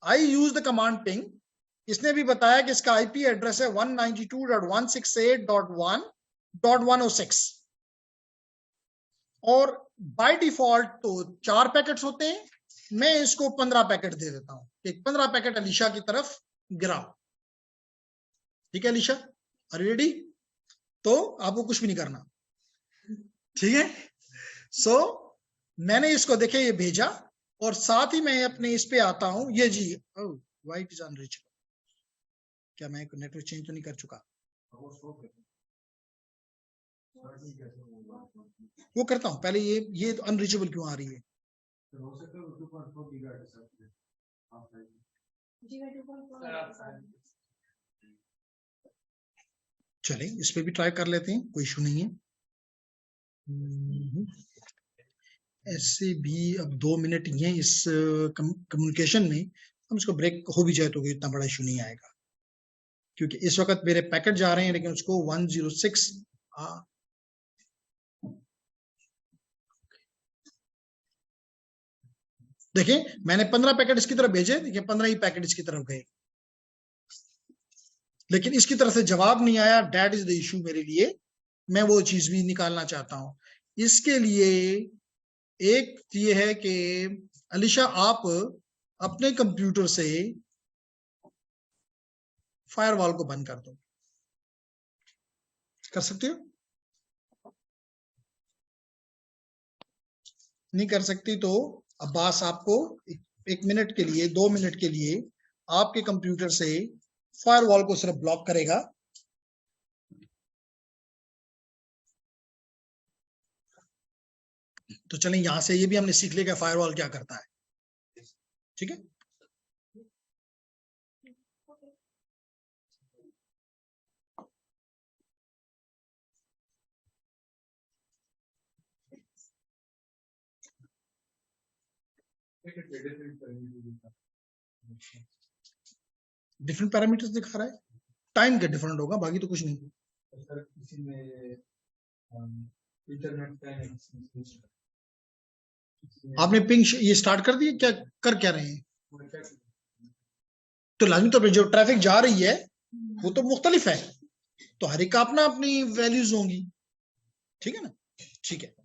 आई यूज द कमांड पिंग। इसने भी बताया कि इसका आईपी एड्रेस है 192.168.1.106, और बाय डिफॉल्ट तो 4 पैकेट्स होते हैं, मैं इसको 15 पैकेट दे देता हूं। एक 15 पैकेट अलीशा की तरफ गिराओ। ठीक है अलीशा, आर यू रेडी? तो आपको कुछ भी नहीं करना, ठीक है। सो मैंने इसको देखे ये भेजा, और साथ ही मैं अपने इस पे आता हूं, ये जी वाइट इज अनरीचेबल। क्या मैं नेटवर्क चेंज तो नहीं कर चुका? वो करता हूं पहले, ये अनरीचेबल क्यों आ रही है? चले इस पे भी ट्राई कर लेते हैं, कोई इशू नहीं है। ऐसे भी अब 2 मिनट ही है इस कम्युनिकेशन में, हम इसको ब्रेक हो भी जाए तो कोई इतना बड़ा इशू नहीं आएगा, क्योंकि इस वक्त मेरे पैकेट जा रहे हैं, लेकिन उसको 106 देखिए मैंने 15 पैकेट इसकी तरफ भेजे, देखिए 15 ही पैकेट इसकी तरफ गए। लेकिन इसकी तरफ से जवाब नहीं आया, दैट इज द इशू मेरे लिए, मैं वो चीज भी निकालना चाहता हूं। इसके लिए एक ये है कि अलीशा आप अपने कंप्यूटर से फायरवॉल को बंद कर दो, कर सकते हो? नहीं कर सकती तो अब्बास आपको एक मिनट के लिए, 2 मिनट के लिए आपके कंप्यूटर से फायरवॉल को सिर्फ ब्लॉक करेगा। तो चलें, यहां से ये भी हमने सीख लिया कि फायरवॉल क्या करता है। ठीक है, डिफरेंट पैरामीटर्स दिखा रहा है, टाइम का डिफरेंट होगा, बाकी तो कुछ नहीं। आपने पिंग ये स्टार्ट कर दिया, क्या कर क्या रहे हैं? तो लाजमी तौर पर जो ट्रैफिक जा रही है वो तो मुख्तलिफ है, तो हर एक का अपना अपनी वैल्यूज होंगी। ठीक है ना, ठीक है।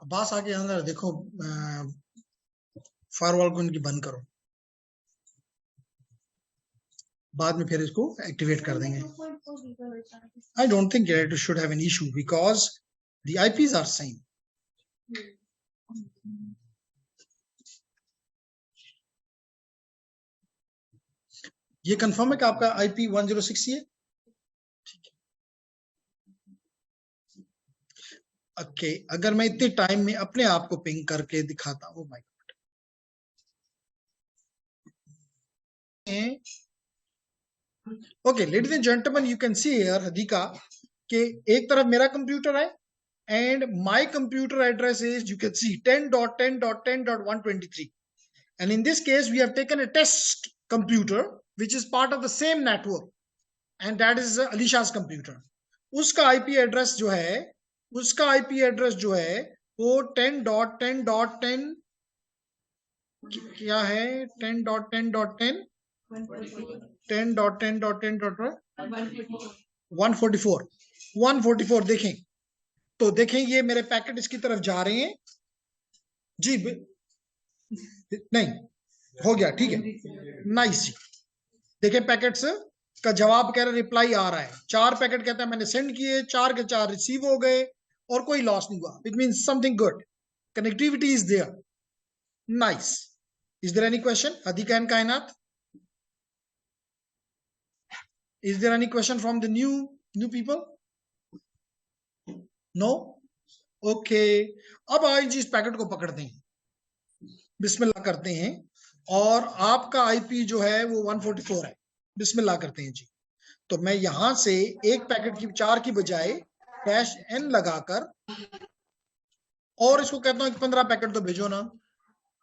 अब्बास आके अंदर देखो, फायरवॉल को इनकी बंद करो, बाद में फिर इसको एक्टिवेट कर देंगे। I don't think it should have an issue because the IPs are same. ये कंफर्म है कि आपका आईपी 106 ही है? ओके, अगर मैं इतने टाइम में अपने आप को पिंग करके दिखाता हूँ, my okay ladies and gentleman, you can see here Hadika कि एक तरफ मेरा कंप्यूटर है and my computer address is, you can see 10.10.10.123, and in this case we have taken a test computer which is part of the same network, and that is Alisha's computer. उसका IP address जो है, वो 10.10.10 क्या है, 10.10.10 144 देखें तो देखें ये मेरे पैकेट इसकी तरफ जा रहे हैं जी। नहीं हो गया, ठीक है, नाइस जी। देखें पैकेट्स का जवाब कह रहा है, रिप्लाई आ रहा है, 4 पैकेट कहता है मैंने सेंड किए, 4 के 4 रिसीव हो गए और कोई लॉस नहीं हुआ, it means something good, connectivity is there, nice. Is there any question Hadiqa and Kainat? Is there any question from the new people? No, okay. अब आइए जी इस पैकेट को पकड़ते हैं, बिस्मिल्लाह करते हैं, और आपका आईपी जो है वो 144 है, बिस्मिल्लाह करते हैं जी। तो मैं यहां से एक पैकेट की 4 की बजाय कैश एन लगाकर और इसको कहता हूं 15 पैकेट तो भेजो ना,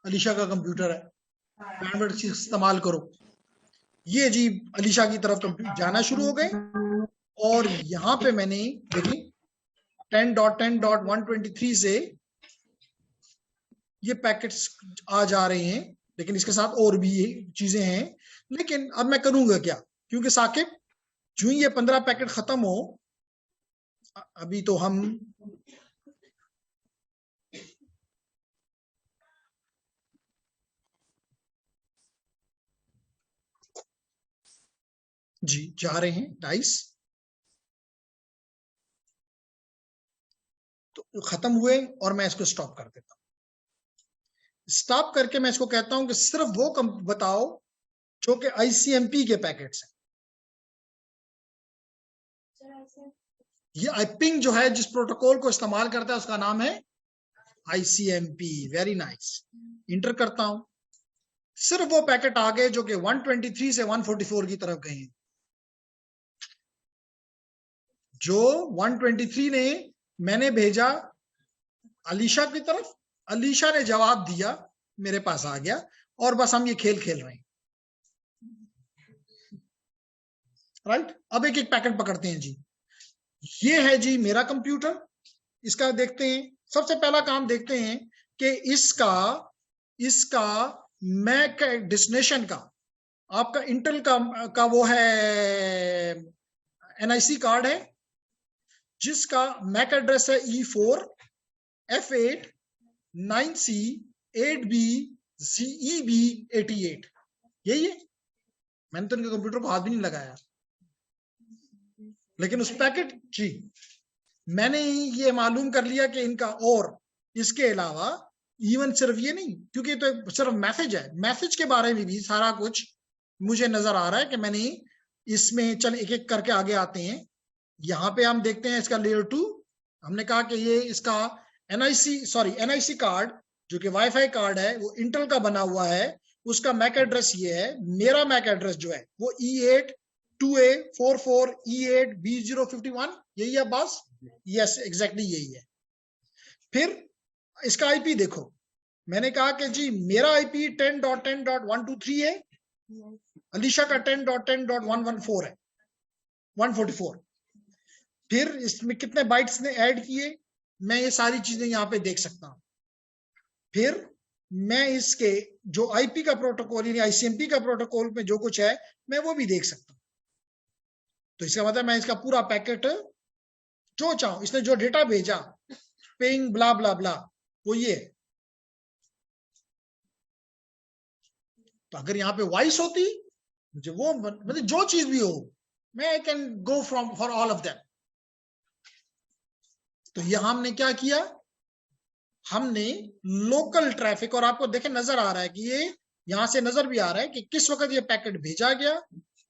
अलीशा का कंप्यूटर है, बैंडविड्थ इस्तेमाल करो। ये जी अलीशा की तरफ कंप्यूटर जाना शुरू हो गए, और यहां पे मैंने देखिए 10.10.123 से ये पैकेट्स आ जा रहे हैं, लेकिन इसके साथ और भी चीजें हैं। लेकिन अब मैं करूंगा क्या, क्योंकि साकिब जो ये 15 पैकेट खत्म हो, अभी तो हम जी जा रहे हैं डाइस, तो खत्म हुए और मैं इसको स्टॉप कर देता हूं। स्टॉप करके मैं इसको कहता हूं कि सिर्फ वो बताओ जो कि आईसीएमपी के पैकेट्स हैं। ये आईपिंग जो है जिस प्रोटोकॉल को इस्तेमाल करता है उसका नाम है आईसीएमपी। वेरी नाइस, इंटर करता हूं, सिर्फ वो पैकेट आ गए जो कि 123 से 144 की तरफ गए हैं। जो 123 ने मैंने भेजा अलीशा की तरफ, अलीशा ने जवाब दिया, मेरे पास आ गया, और बस हम ये खेल खेल रहे हैं, राइट। अब एक एक पैकेट पकड़ते हैं जी। ये है जी मेरा कंप्यूटर, इसका देखते हैं। सबसे पहला काम देखते हैं कि इसका मैक डेस्टिनेशन का, आपका इंटेल का वो है एनआईसी कार्ड है, जिसका मैक एड्रेस है E4 F8 9C 8B CEB 88। यही है। मैंने तो इनके कंप्यूटर को हाथ भी नहीं लगाया, लेकिन उस पैकेट जी मैंने ये मालूम कर लिया कि इनका, और इसके अलावा इवन सिर्फ ये नहीं, क्योंकि तो सिर्फ मैसेज है, मैसेज के बारे में भी सारा कुछ मुझे नजर आ रहा है कि मैंने इसमें, चल एक एक करके आगे आते हैं। यहाँ पे हम देखते हैं इसका लेयर 2। हमने कहा कि ये इसका एनआईसी कार्ड जो कि वाईफाई कार्ड है वो इंटेल का बना हुआ है, उसका मैक एड्रेस ये है। मेरा मैक एड्रेस जो है वो E8 2A44 E8 B051, यही है बस। यस एग्जैक्टली यही है। फिर इसका आईपी देखो, मैंने कहा कि जी मेरा आईपी 10.10.123 है, अलीशा का 10.10.114 है, 144। फिर इसमें कितने बाइट्स ने ऐड किए, मैं ये सारी चीजें यहाँ पे देख सकता हूँ। फिर मैं इसके जो आईपी का प्रोटोकॉल यानी आईसीएमपी का प्रोटोकॉल में जो कुछ है मैं वो भी देख सकता हूँ। तो इसका मतलब मैं इसका पूरा पैकेट जो चाहूं, इसने जो डेटा भेजा पिंग ब्ला ब्ला ब्ला वो ये है। तो अगर यहाँ पे वॉइस होती, मुझे वो मतलब जो चीज भी हो, मैं I can go from for all of them. तो यहां हमने क्या किया, हमने लोकल ट्रैफिक, और आपको देखे नजर आ रहा है कि ये यहां से नजर भी आ रहा है कि किस वक्त ये पैकेट भेजा गया,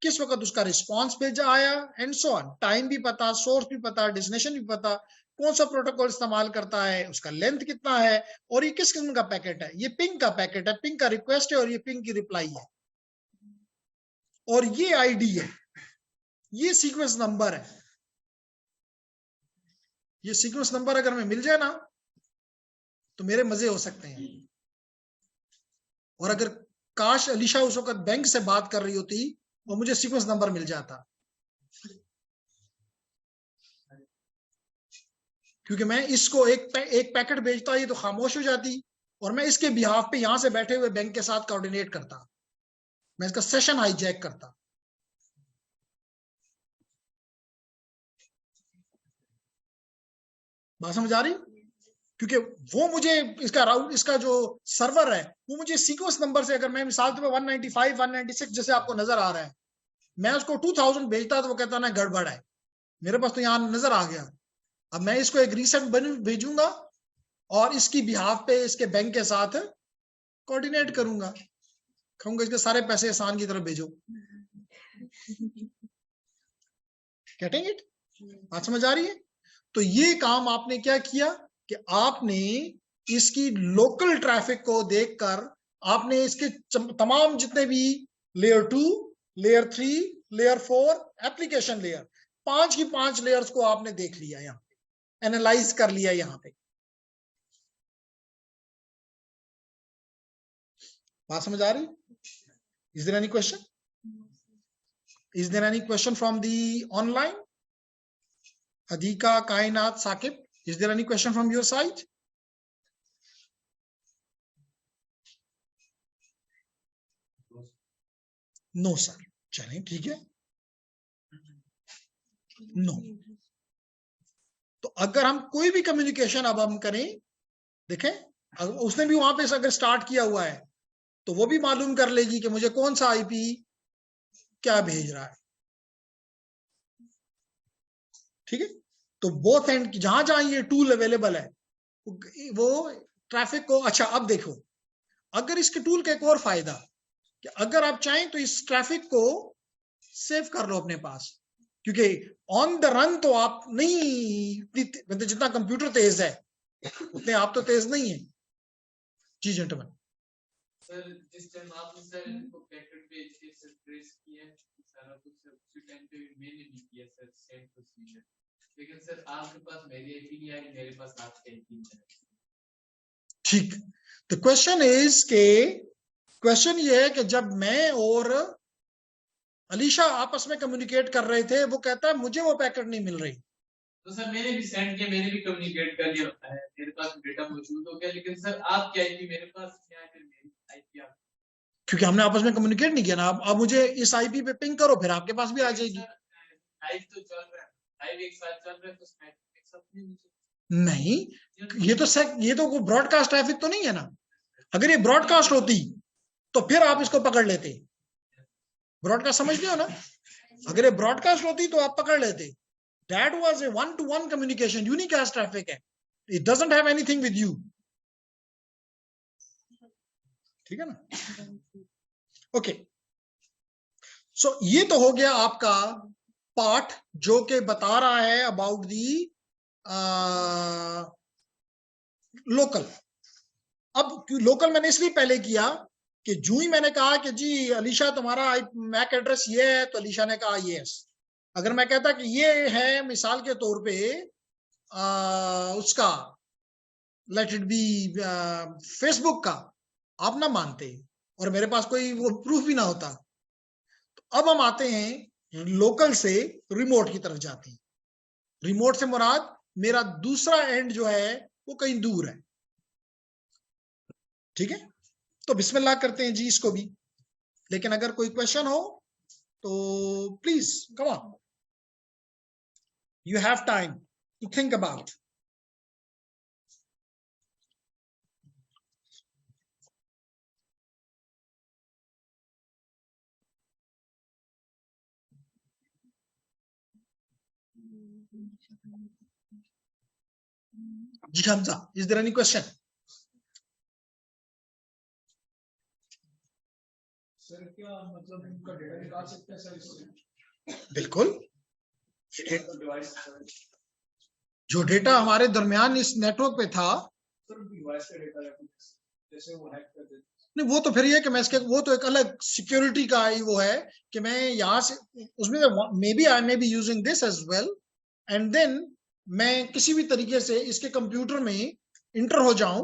किस वक्त उसका रिस्पांस भेजा आया, एंड सो ऑन। टाइम भी पता, सोर्स भी पता, डेस्टिनेशन भी पता, कौन सा प्रोटोकॉल इस्तेमाल करता है, उसका लेंथ कितना है, और ये किस किस्म का पैकेट है। ये पिंग का पैकेट है, पिंग का रिक्वेस्ट है, और ये पिंग की रिप्लाई है, और ये आईडी है, ये सीक्वेंस नंबर है। ये सीक्वेंस नंबर अगर हमें मिल जाए ना तो मेरे मजे हो सकते हैं। और अगर काश अलीशा उस वक्त बैंक से बात कर रही होती और मुझे सीक्वेंस नंबर मिल जाता, क्योंकि मैं इसको एक पैकेट भेजता, ये तो खामोश हो जाती, और मैं इसके बिहाफ पे यहां से बैठे हुए बैंक के साथ कोऑर्डिनेट करता, मैं इसका सेशन हाईजैक करता। बात समझ आ रही? क्योंकि वो मुझे इसका जो सर्वर है वो मुझे सीक्वेंस नंबर से, अगर मैं मिसाल के 195 196 जैसे आपको नजर आ रहा है, मैं उसको 2000 भेजता तो वो कहता ना गड़बड़ है, मेरे पास तो यहाँ नजर आ गया। अब मैं इसको एक रीसेट भेजूंगा और इसकी बिहाफ पे इसके बैंक के साथ कोऑर्डिनेट करूंगा, कहूंगा इसके सारे पैसे एहसान की तरफ भेजो। Getting it? बात समझ आ रही है? तो ये काम आपने क्या किया कि आपने इसकी लोकल ट्रैफिक को देखकर आपने इसके तमाम जितने भी layer 2, layer 3, layer 4, application layer, 5 की 5 लेयर्स को आपने देख लिया, यहाँ पे एनालाइज कर लिया। यहाँ पे बात समझ आ रही? Is there any question? Is there any question from the online? Adhika, Kainat, Sakib, is there any question from your side? No sir. चलें ठीक है। नो। तो अगर हम कोई भी कम्युनिकेशन अब हम करें, देखें उसने भी वहां पे अगर स्टार्ट किया हुआ है तो वो भी मालूम कर लेगी कि मुझे कौन सा आईपी क्या भेज रहा है। ठीक है। तो बोथ एंड जहां जहां ये टूल अवेलेबल है वो ट्रैफिक को, अच्छा अब देखो, अगर इसके टूल का एक और फायदा कि अगर आप चाहें तो इस ट्रैफिक को सेव कर लो अपने पास, क्योंकि ऑन द रन तो आप नहीं, मतलब जितना कंप्यूटर तेज है उतने आप तो तेज नहीं है। जी जेंटलमैन। सर जिस टाइम आपने सर इनको पैकेट भेज के सर ट्रेस किया सारा कुछ, सर उसी टाइम पे मैंने भी किया सर सेम प्रोसीजर, लेकिन सर आपके पास मेरी आईपी नहीं आई, मेरे पास आपकी आईपी है। ठीक। द क्वेश्चन इज के, क्वेश्चन ये है कि जब मैं और अलीशा आपस में कम्युनिकेट कर रहे थे, वो कहता है मुझे वो पैकेट नहीं मिल रही, तो सर मैंने भी सेंड किया, मैंने भी कम्युनिकेट कर लिया, मेरे पास डेटा मौजूद हो गया, लेकिन सर आपकी आईपी मेरे पास क्या है, फिर मेरी आईपी आप, क्योंकि हमने आपस में कम्युनिकेट नहीं किया ना। अब मुझे इस आईपी पे पिंग करो, फिर आपके पास भी आ जाएगी। लाइव तो चल रहा है, लाइव एक साथ चल रहा है, तो एक साथ नहीं, ये तो ब्रॉडकास्ट ट्रैफिक तो नहीं है ना। अगर ये ब्रॉडकास्ट होती तो फिर आप इसको पकड़ लेते। ब्रॉडकास्ट समझते हो ना, अगर ये ब्रॉडकास्ट होती तो आप पकड़ लेते। That was a 1-to-1 communication, unicast traffic है, it doesn't have anything with you. ठीक है ना। ओके, सो ये तो हो गया आपका पार्ट जो कि बता रहा है अबाउट दी लोकल। अब लोकल मैंने इसलिए पहले किया कि जो ही मैंने कहा कि जी अलीशा तुम्हारा मैक एड्रेस ये है, तो अलीशा ने कहा यस। अगर मैं कहता कि ये है मिसाल के तौर पे उसका लेट इट बी फेसबुक का, आप ना मानते और मेरे पास कोई वो प्रूफ भी ना होता। तो अब हम आते हैं लोकल से रिमोट की तरफ जाते हैं। रिमोट से मुराद मेरा दूसरा एंड जो है वो कहीं दूर है। ठीक है, तो बिस्मिल्लाह करते हैं जी इसको भी। लेकिन अगर कोई क्वेश्चन हो तो please come on, you have time to think about. जी Hamza, is there any question? Sir क्या मतलब उनका डेटा निकाल सकते हैं सर इससे? बिल्कुल, जो डेटा हमारे दरमियान इस नेटवर्क पे था, सर डिवाइस का डेटा जैसे वो हैक कर देते। नहीं वो तो फिर ये कि मैं इसके, वो तो एक अलग सिक्योरिटी का ही वो है कि मैं यहाँ से उसमें maybe I may be using this as well, and then मैं किसी भी तरीके से इसके कंप्यूटर में इंटर हो जाऊं।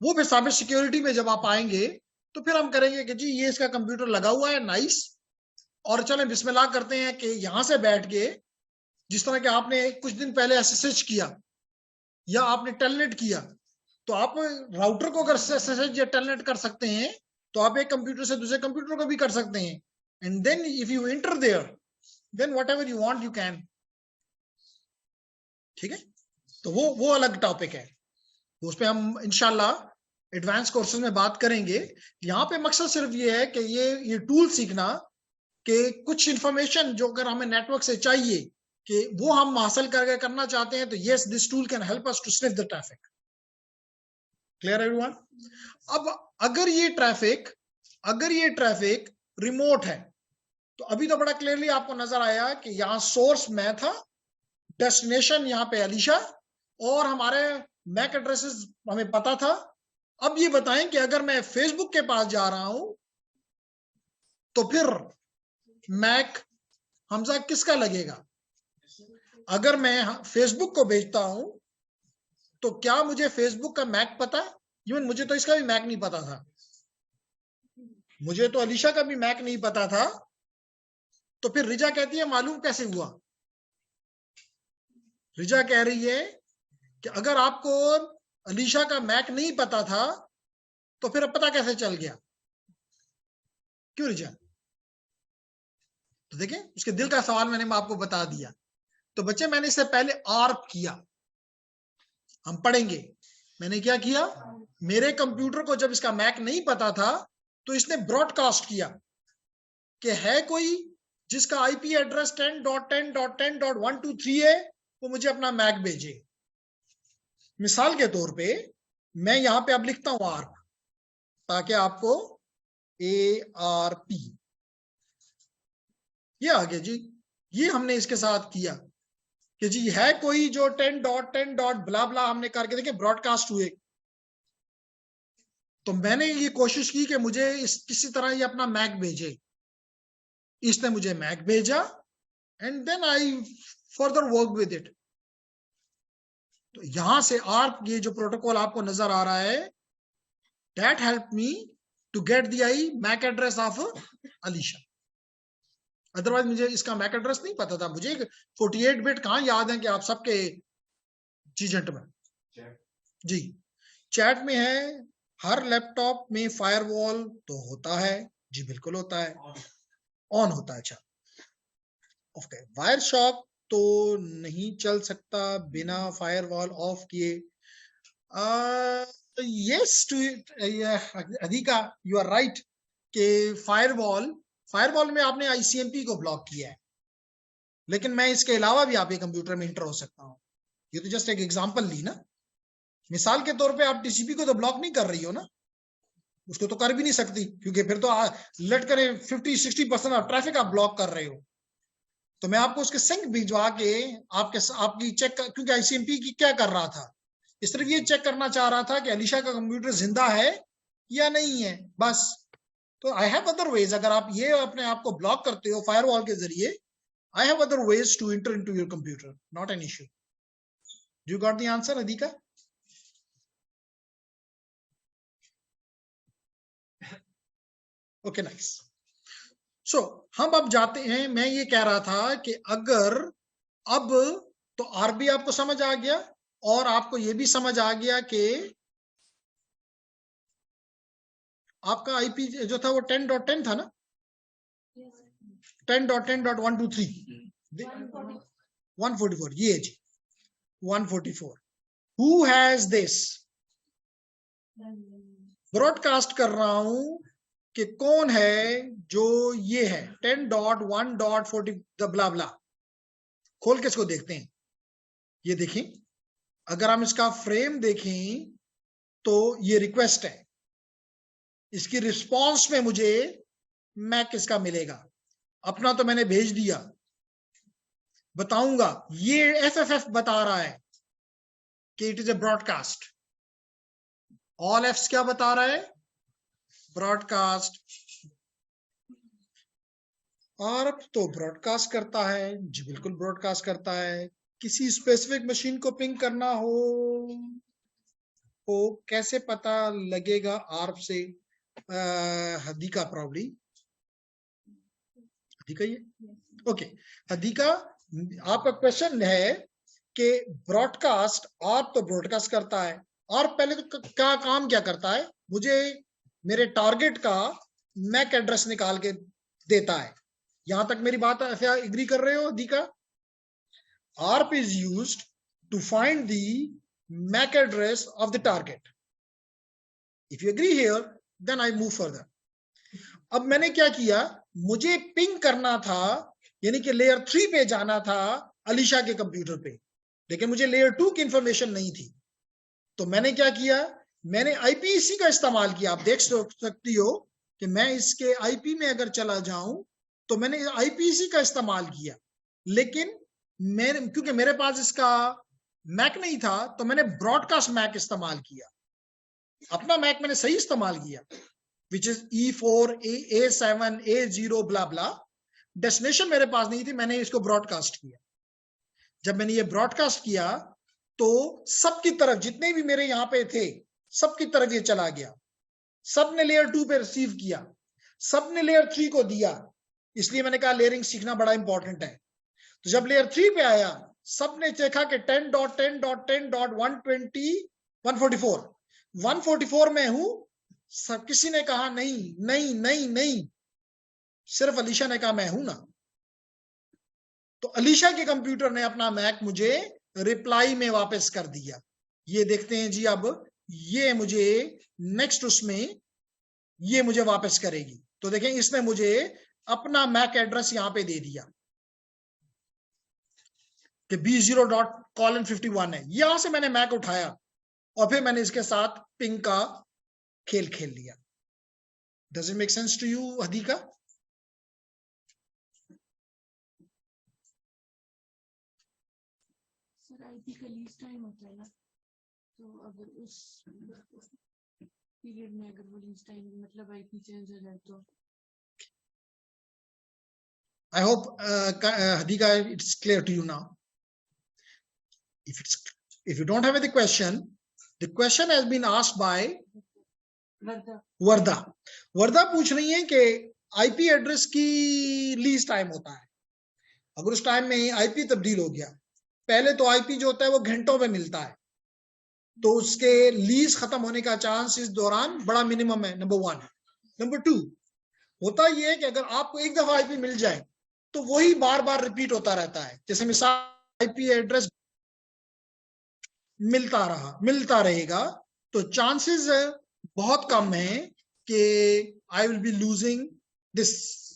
वो फिर साइबर सिक्योरिटी में जब आप आएंगे तो फिर हम करेंगे कि जी ये इसका कंप्यूटर लगा हुआ है, नाइस, और चलें बिस्मिल्लाह करते हैं कि यहां से बैठ के जिस तरह के आपने कुछ दिन पहले एसएसएच किया या आपने टेलनेट किया, तो आप राउटर को अगर एसएसएच या टेलनेट कर सकते हैं तो आप एक कंप्यूटर से दूसरे कंप्यूटर को भी कर सकते हैं। And then if you enter there, then whatever you want you can. ठीक है, तो वो अलग टॉपिक है, उस पर हम इंशाल्लाह एडवांस कोर्सेज में बात करेंगे। यहाँ पे मकसद सिर्फ ये है कि ये टूल सीखना कि कुछ इंफॉर्मेशन जो अगर हमें नेटवर्क से चाहिए कि वो हम हासिल करके करना चाहते हैं, तो yes this tool can help us to sniff the traffic. Clear everyone? अब अगर ये ट्रैफिक रिमोट है तो अभी तो बड़ा क्लियरली आपको नजर आया कि यहाँ सोर्स मैं था, डेस्टिनेशन यहाँ पे अलीशा, और हमारे मैक एड्रेसेस हमें पता था। अब ये बताएं कि अगर मैं फेसबुक के पास जा रहा हूं तो फिर मैक हमजा किसका लगेगा? अगर मैं फेसबुक को भेजता हूं तो क्या मुझे फेसबुक का मैक पता? इवन मुझे तो इसका भी मैक नहीं पता था, मुझे तो अलीशा का भी मैक नहीं पता था। तो फिर रिजा कहती है मालूम कैसे हुआ? रिजा कह रही है कि अगर आपको अलीशा का मैक नहीं पता था तो फिर अब पता कैसे चल गया? क्यों रिजा? तो देखें, उसके दिल का सवाल मैंने आपको बता दिया। तो बच्चे मैंने इससे पहले आर्प किया, हम पढ़ेंगे। मैंने क्या किया, मेरे कंप्यूटर को जब इसका मैक नहीं पता था तो इसने ब्रॉडकास्ट किया कि है कोई जिसका आईपी एड्रेस 10.10.10.123 है, वो मुझे अपना मैक भेजे। मिसाल के तौर पे मैं यहां पे अब लिखता हूं आर्प, ताकि आपको ARP ये आ गया जी। ये हमने इसके साथ किया कि जी है कोई जो 10.10. ब्ला ब्ला हमने करके देखे ब्रॉडकास्ट हुए। तो मैंने ये कोशिश की कि मुझे किसी तरह ये अपना मैक भेजे, इसने मुझे मैक भेजा, and then I further work with it. तो यहां से आर्प ये जो प्रोटोकॉल आपको नजर आ रहा है, that help me to get the MAC address of Alisha. Otherwise मुझे इसका मैक एड्रेस नहीं पता था। मुझे 48 बिट कहाँ याद है कि आप सबके चीजेंट में जी चैट में है। हर लैपटॉप में फायरवॉल तो होता है जी, बिल्कुल होता है, ऑन होता है। अच्छा ओके, वायर शॉप तो नहीं चल सकता बिना फायरवॉल ऑफ किए। यस टू अधिका, यू आर राइट कि फायरवॉल में आपने आईसीएमपी को ब्लॉक किया है, लेकिन मैं इसके अलावा भी आपके कंप्यूटर में इंटर हो सकता हूँ। ये तो जस्ट एक एग्जांपल ली ना, मिसाल के तौर पे आप टीसीपी को तो ब्लॉक नहीं कर रही हो ना, उसको तो कर भी नहीं सकती, क्योंकि फिर तो लट करे 50-60% ऑफ ट्रैफिक आप ब्लॉक कर रहे हो। तो मैं आपको उसके सिंक भिजवा के आपकी चेक, क्योंकि आईसीएमपी की क्या कर रहा था, सिर्फ ये चेक करना चाह रहा था कि अलीशा का कंप्यूटर जिंदा है या नहीं है, बस। तो आई हैव अदर वेज, अगर आप ये अपने आप को ब्लॉक करते हो फायरवॉल के जरिए, I have other ways to enter into your computer, not an issue. You got the answer, Adhika? Okay, nice. So, हम अब जाते हैं, मैं ये कह रहा था कि अगर अब तो आरबी आपको समझ आ गया, और आपको ये भी समझ आ गया कि आपका आईपी जो था वो 10.10 था ना, 10.10.123 144, ये जी 144. Who has this? ब्रॉडकास्ट कर रहा हूं कि कौन है जो ये है 10.1.40 ब्ला ब्ला। खोल के इसको देखते हैं। ये देखें, अगर हम इसका फ्रेम देखें तो ये रिक्वेस्ट है, इसकी रिस्पांस में मुझे मैक इसका मिलेगा। अपना तो मैंने भेज दिया, बताऊंगा ये एफएफएफ बता रहा है कि it is a broadcast. All Fs क्या बता रहा है? ब्रॉडकास्ट। और अब तो ब्रॉडकास्ट करता है जी, बिल्कुल ब्रॉडकास्ट करता है। किसी स्पेसिफिक मशीन को पिंग करना हो तो कैसे पता लगेगा आर्प से? हदीका प्रॉब्ली, हदीका ये ओके। हदीका, आपका क्वेश्चन है कि ब्रॉडकास्ट, आर्प तो ब्रॉडकास्ट करता है, और पहले तो क्या काम क्या करता है? मुझे मेरे टारगेट का मैक एड्रेस निकाल के देता है। यहां तक मेरी बात ऐसे एग्री कर रहे हो दीका? ARP is used to find the MAC address of the target. If you agree here, then I move further. अब मैंने क्या किया, मुझे पिंग करना था, यानी कि लेयर 3 पे जाना था अलीशा के कंप्यूटर पे, लेकिन मुझे लेयर 2 की इंफॉर्मेशन नहीं थी। तो मैंने क्या किया, मैंने आईपीसी का इस्तेमाल किया। आप देख सकती हो कि मैं इसके आईपी में अगर चला जाऊं तो मैंने आईपीसी का इस्तेमाल किया, लेकिन क्योंकि मेरे पास इसका मैक नहीं था तो मैंने ब्रॉडकास्ट मैक इस्तेमाल किया। अपना मैक मैंने सही इस्तेमाल किया, which is E4 A7 A0 blah blah. Destination मेरे पास नहीं थी, मैंने इसको ब्रॉडकास्ट किया। जब मैंने ये ब्रॉडकास्ट किया तो सबकी तरफ, जितने भी मेरे यहाँ पे थे, सबकी तरफ ये चला गया। सबने लेयर 2 पे रिसीव किया, सबने लेयर 3 को दिया। इसलिए मैंने कहा लेयरिंग सीखना बड़ा इंपॉर्टेंट है। तो जब लेयर 3 पे आया, सबने देखा कि 144 में हूं। सब किसी ने कहा नहीं नहीं नहीं नहीं, सिर्फ अलीशा ने कहा मैं हूं ना। तो अलीशा के कंप्यूटर ने अपना मैक मुझे रिप्लाई में वापस कर दिया। ये देखते हैं जी, अब ये मुझे नेक्स्ट उसमें ये मुझे वापस करेगी। तो देखें, इसने मुझे अपना मैक एड्रेस यहां पे दे दिया कि B0.51 है। यहां से मैंने मैक उठाया और फिर मैंने इसके साथ पिंग का खेल खेल लिया। Does it make sense to you Hadika? Sir IP का लीज टाइम होता है ना, तो अगर उस पीरियड में अगर वो लीज टाइम मतलब आईपी चेंज हो जाए तो I hope Hadika, it's clear to you now. If you don't have any question, the question has been asked by वर्दा वर्दा। वर्दा पूछ रही है कि आईपी एड्रेस की लीज टाइम होता है। अगर उस टाइम में आईपी तब्दील हो गया, पहले तो आईपी जो होता है वो घंटों में मिलता है, तो उसके लीज खत्म होने का चांस इस दौरान बड़ा मिनिमम है, नंबर 1। नंबर 2, होता यह है कि अगर आपको एक दफा आईपी मिल जाए तो वही बार बार रिपीट होता रहता है। जैसे मिसाल आईपी एड्रेस मिलता रहेगा, तो चांसेस बहुत कम है कि आई will be losing this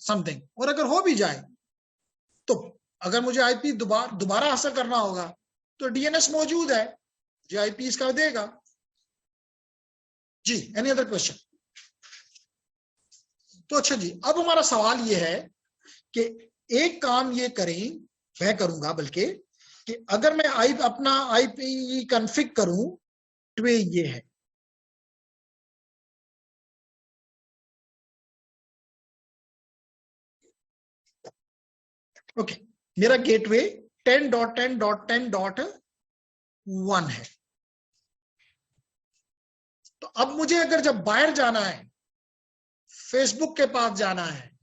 something. और अगर हो भी जाए तो अगर मुझे आईपी दोबारा हासिल करना होगा तो डीएनएस मौजूद है जो आईपी इसका देगा। जी, एनी अदर क्वेश्चन? तो अच्छा जी, अब हमारा सवाल ये है कि एक काम ये करें, मैं करूंगा बल्कि, कि अगर मैं अपना आईपी कॉन्फ़िग करूं तो ये है। ओके, मेरा गेटवे 10.10.10.1 है। तो अब मुझे अगर जब बाहर जाना है, फेसबुक के पास जाना है,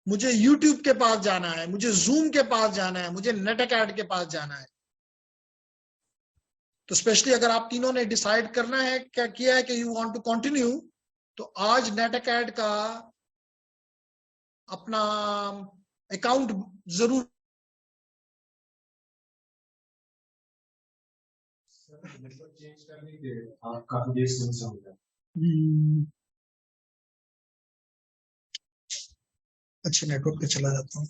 मुझे यूट्यूब के पास जाना है, मुझे जूम के पास जाना है, मुझे नेटअकैड के पास जाना है, तो स्पेशली अगर आप तीनों ने डिसाइड करना है, क्या किया है कि यू वांट टू कंटिन्यू, तो आज नेटअकैड का अपना अकाउंट जरूर। चेंज करने के आप काफी देर से समझ रहे हैं। अच्छे नेटवर्क पे चला जाता हूँ।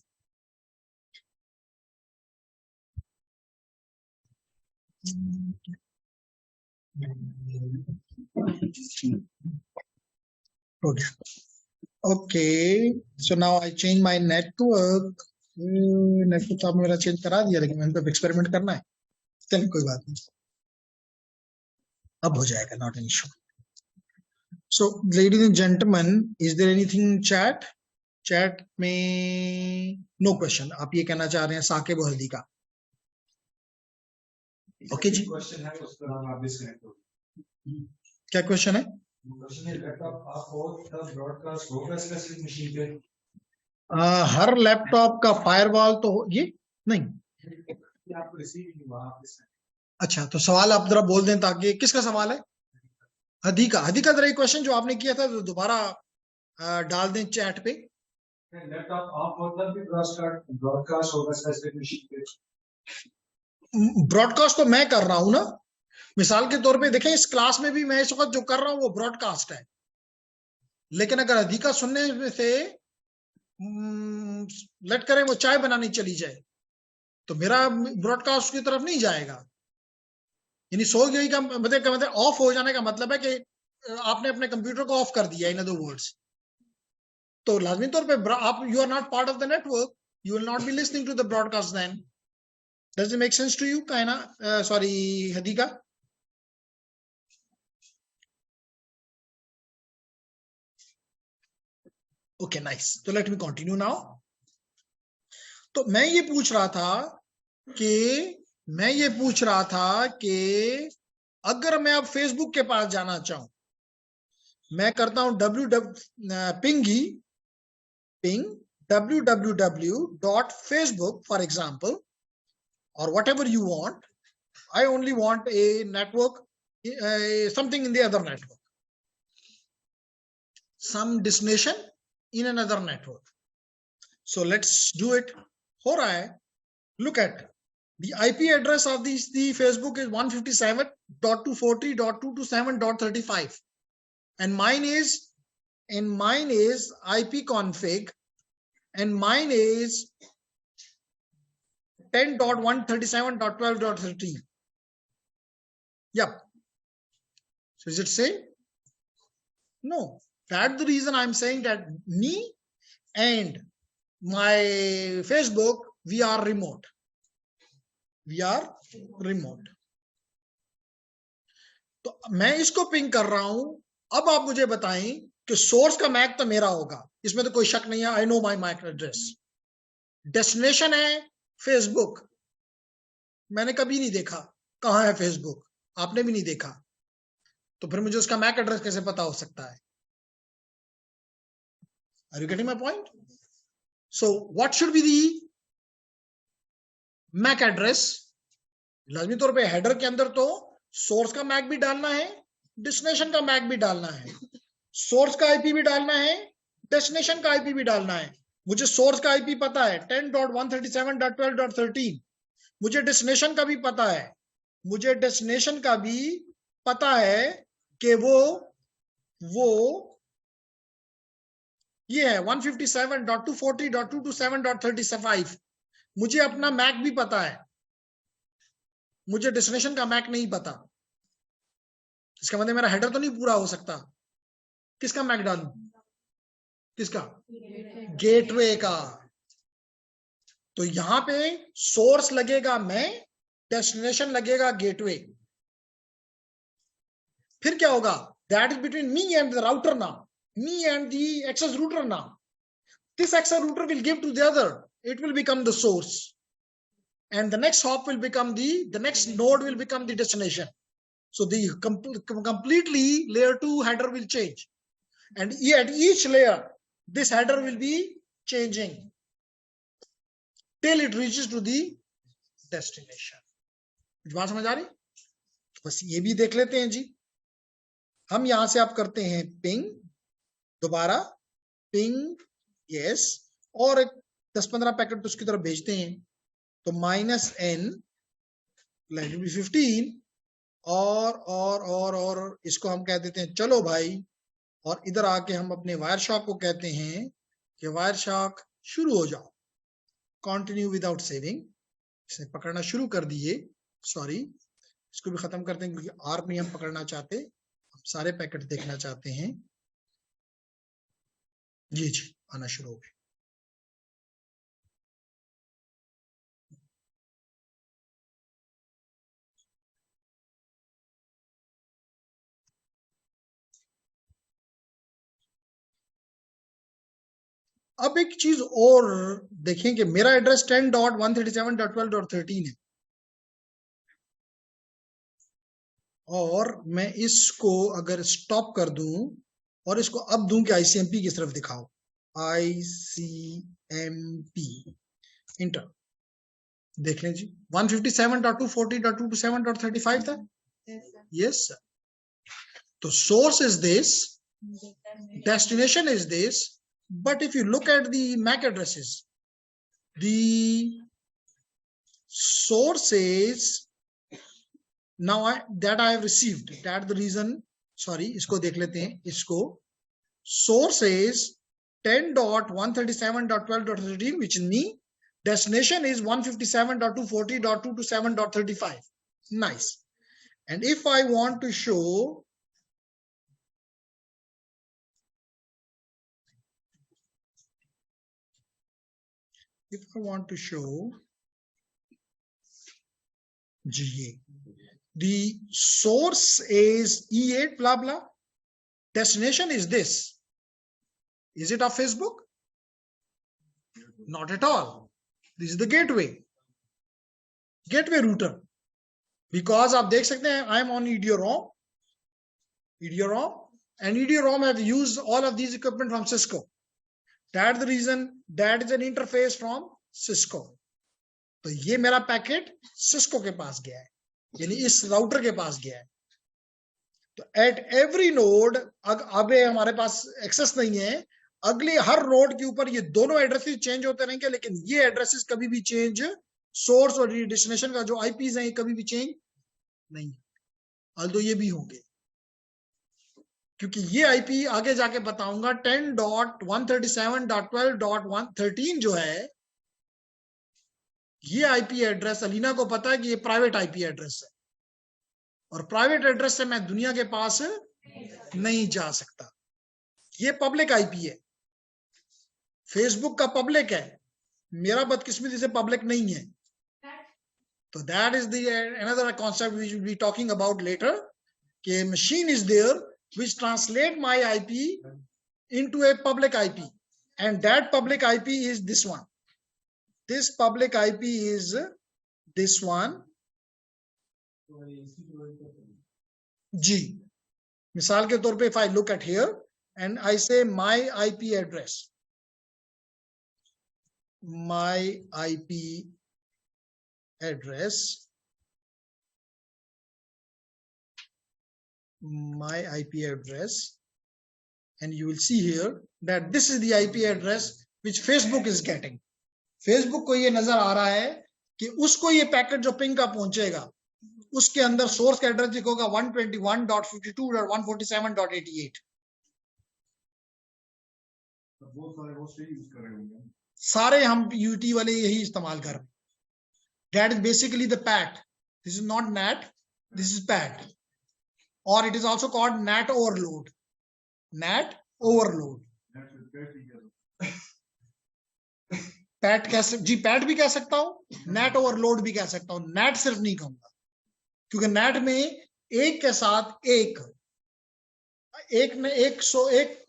Okay, so now I change my network. Network तो आपने मेरा चेंज करा दिया, लेकिन मैंने तो एक्सपेरिमेंट करना है। चलिए कोई बात नहीं, अब हो जाएगा, not an issue. So ladies and gentleman, is there anything chat? Chat में नो क्वेश्चन। आप ये कहना चाह रहे हैं साकिब और हल्दी का? ओके जी, क्वेश्चन है उस पर हम आप डिस्कनेक्ट हो। क्या क्वेश्चन है? क्वेश्चन है लैपटॉप आपको तब ब्रॉडकास्ट होगा स्पेसिफिक मशीन पे? हर लैपटॉप का फायरवॉल तो ये नहीं। आपको रिसीव नहीं हुआ आप डिस्कनेक्ट। अच्छा, तो सवाल आप जरा बोल दें, ताकि किसका सवाल है? हदीका, हदीका जरा क्वेश्चन जो आपने किया था तो दोबारा डाल दें चैट पे। लैपटॉप ऑफ होता भी ब्रॉडकास्ट होगा स्पेसिफिक मशीन पे? ब्रॉडकास्ट तो मैं कर रहा हूं ना, मिसाल के तौर पे देखें, इस क्लास में भी मैं इस वक्त जो कर रहा हूं वो ब्रॉडकास्ट है। लेकिन अगर हदीका सुनने में से लेट करें वो चाय बनानी चली जाए, तो मेरा ब्रॉडकास्ट की तरफ नहीं जाएगा। यानी सो गई का मतलब ऑफ हो जाने का मतलब है कि आपने अपने कंप्यूटर को ऑफ कर दिया, इन अदर वर्ड्स। तो लाजमी तौर पे आप, you are not part of the network, you will not be listening to the broadcast then. Does it make sense to you Kaina? Sorry Hadiqa. Okay nice, तो लेट मी कंटिन्यू नाउ। तो मैं ये पूछ रहा था कि अगर मैं अब फेसबुक के पास जाना चाहूं, मैं करता हूं www.facebook for example, or whatever you want. I only want a network, something in the other network, some destination in another network. So let's do it. हो रहा है, look at the IP address of the Facebook is 157.240.227.35, and mine is IP config, and mine is 10.137.12.13. Yep. So is it same? No. That's the reason I'm saying that me and my Facebook, we are remote. तो मैं इसको ping कर रहा हूं। अब आप मुझे बताएं कि सोर्स का मैक तो मेरा होगा, इसमें तो कोई शक नहीं है। I know my MAC address. Destination है फेसबुक, मैंने कभी नहीं देखा कहां है फेसबुक, आपने भी नहीं देखा, तो फिर मुझे उसका मैक एड्रेस कैसे पता हो सकता है? Are you getting my point? So what should be the MAC address? लाजमी तौर पे हेडर के अंदर तो सोर्स का मैक भी डालना है, डेस्टिनेशन का मैक भी डालना है, सोर्स का आईपी भी डालना है, डेस्टिनेशन का आईपी भी डालना है। मुझे सोर्स का आईपी पता है 10.137.12.13, मुझे डेस्टिनेशन का भी पता है, मुझे डेस्टिनेशन का भी पता है कि वो ये है 157.240.227.35। मुझे अपना मैक भी पता है, मुझे डेस्टिनेशन का मैक नहीं पता। इसका मतलब मेरा हेडर तो नहीं पूरा हो सकता। किसका मैक डालूं? किसका? गेटवे का। तो यहां पे सोर्स लगेगा मैं, डेस्टिनेशन लगेगा गेटवे। फिर क्या होगा? That is between me and the router now, me and the access router now. This access router will give to the other. It will become the source. And the next hop will become the next node will become the destination. So the completely layer 2 header will change. And at each layer, this header will be changing till it reaches to the destination. बात समझ आ रही? बस ये भी देख लेते हैं जी। हम यहां से आप करते हैं पिंग, दोबारा पिंग, यस, और 10-15 पैकेट उसकी तरफ भेजते हैं। तो -n (15) और इसको हम कह देते हैं चलो भाई, और इधर आके हम अपने वायरशॉक को कहते हैं कि वायरशॉक शुरू हो जाओ, कंटिन्यू विदाउट सेविंग। इसने पकड़ना शुरू कर दिए, सॉरी इसको भी खत्म करते हैं क्योंकि आर्क नहीं हम पकड़ना चाहते, हम सारे पैकेट देखना चाहते हैं। जी जी आना शुरू हो गए। अब एक चीज और देखें कि मेरा एड्रेस 10.137.12.13 है, और मैं इसको अगर स्टॉप कर दूं और इसको अब दूं कि आईसीएमपी की तरफ दिखाओ, आईसीएमपी इंटर, देख लें जी 157.240.227.35 था। Yes sir. तो source is this, destination is this, but if you look at the MAC addresses, the source is now that I have received, that the reason, sorry इसको देख लेते हैं, इसको source is 10.137.12.13 which is me, destination is 157.240.227.35. nice. And if I want to show GA, the source is E8 blah blah, destination is this. Is it of Facebook? Not at all. This is the gateway router, because आप देख सकते हैं I am on EDROM, and EDROM have used all of these equipment from Cisco. That's the reason that is an interface from Cisco. तो ये मेरा packet Cisco के पास गया है, यानी इस राउटर के पास गया है। तो एट एवरी नोड, अब हमारे पास एक्सेस नहीं है, अगले हर नोड के ऊपर ये दोनों एड्रेसेस चेंज होते रहेंगे, लेकिन ये एड्रेसेस कभी भी चेंज, सोर्स और डेस्टिनेशन का जो आईपीज हैं कभी भी चेंज नहीं, अल्दो ये भी होंगे, क्योंकि ये आईपी आगे जाके बताऊंगा 10.137.12.13 जो है, ये आईपी एड्रेस अलीना को पता है कि ये प्राइवेट आईपी एड्रेस है, और प्राइवेट एड्रेस से मैं दुनिया के पास नहीं जा सकता। ये पब्लिक आईपी है, फेसबुक का पब्लिक है, मेरा बदकिस्मती से पब्लिक नहीं है। तो that is the another concept we will be talking about later, कि machine is there which translate my IP into a public IP, and that public IP is this one. This public IP is this one. G. मिसाल के तौर पे if I look at here and I say my IP address, my IP address, and you will see here that this is the IP address which Facebook is getting. Facebook को ये नजर आ रहा है कि उसको ये पैकेट जो पिंग का पहुंचेगा उसके अंदर सोर्स का एड्रेस लिखोगा 121.52.147.88। सारे हम यूटी वाले यही इस्तेमाल कर रहे हैं। That is basically the PAT. This is not NAT, this is PAT, or it is also called NAT overload. NAT overload. PAT कैसे जी PAT भी कह सकता हूं, NAT overload भी कह सकता हूं, NAT सिर्फ नहीं कहूंगा क्योंकि NAT में एक के साथ एक में एक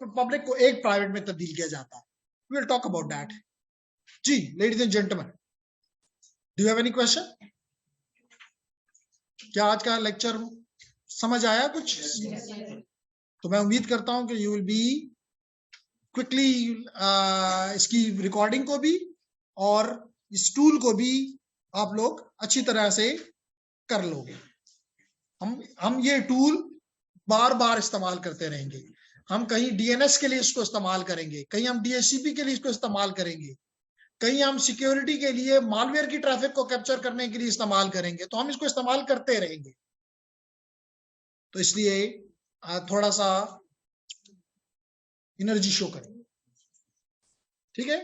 पब्लिक को एक प्राइवेट में तब्दील किया जाता है। We will talk about that. Ji ladies and gentlemen, do you have any question? क्या आज का लेक्चर समझ आया कुछ? तो मैं उम्मीद करता हूं कि यू विल बी क्विकली इसकी रिकॉर्डिंग को भी और इस टूल को भी आप लोग अच्छी तरह से कर लोगे। हम ये टूल बार बार इस्तेमाल करते रहेंगे। हम कहीं डीएनएस के लिए इसको इस्तेमाल करेंगे, कहीं हम डीएचसीपी के लिए इसको इस्तेमाल करेंगे, कहीं हम सिक्योरिटी के लिए मालवेयर की ट्रैफिक को कैप्चर करने के लिए इस्तेमाल करेंगे। तो हम इसको इस्तेमाल करते रहेंगे। तो इसलिए थोड़ा सा एनर्जी शो करें, ठीक है?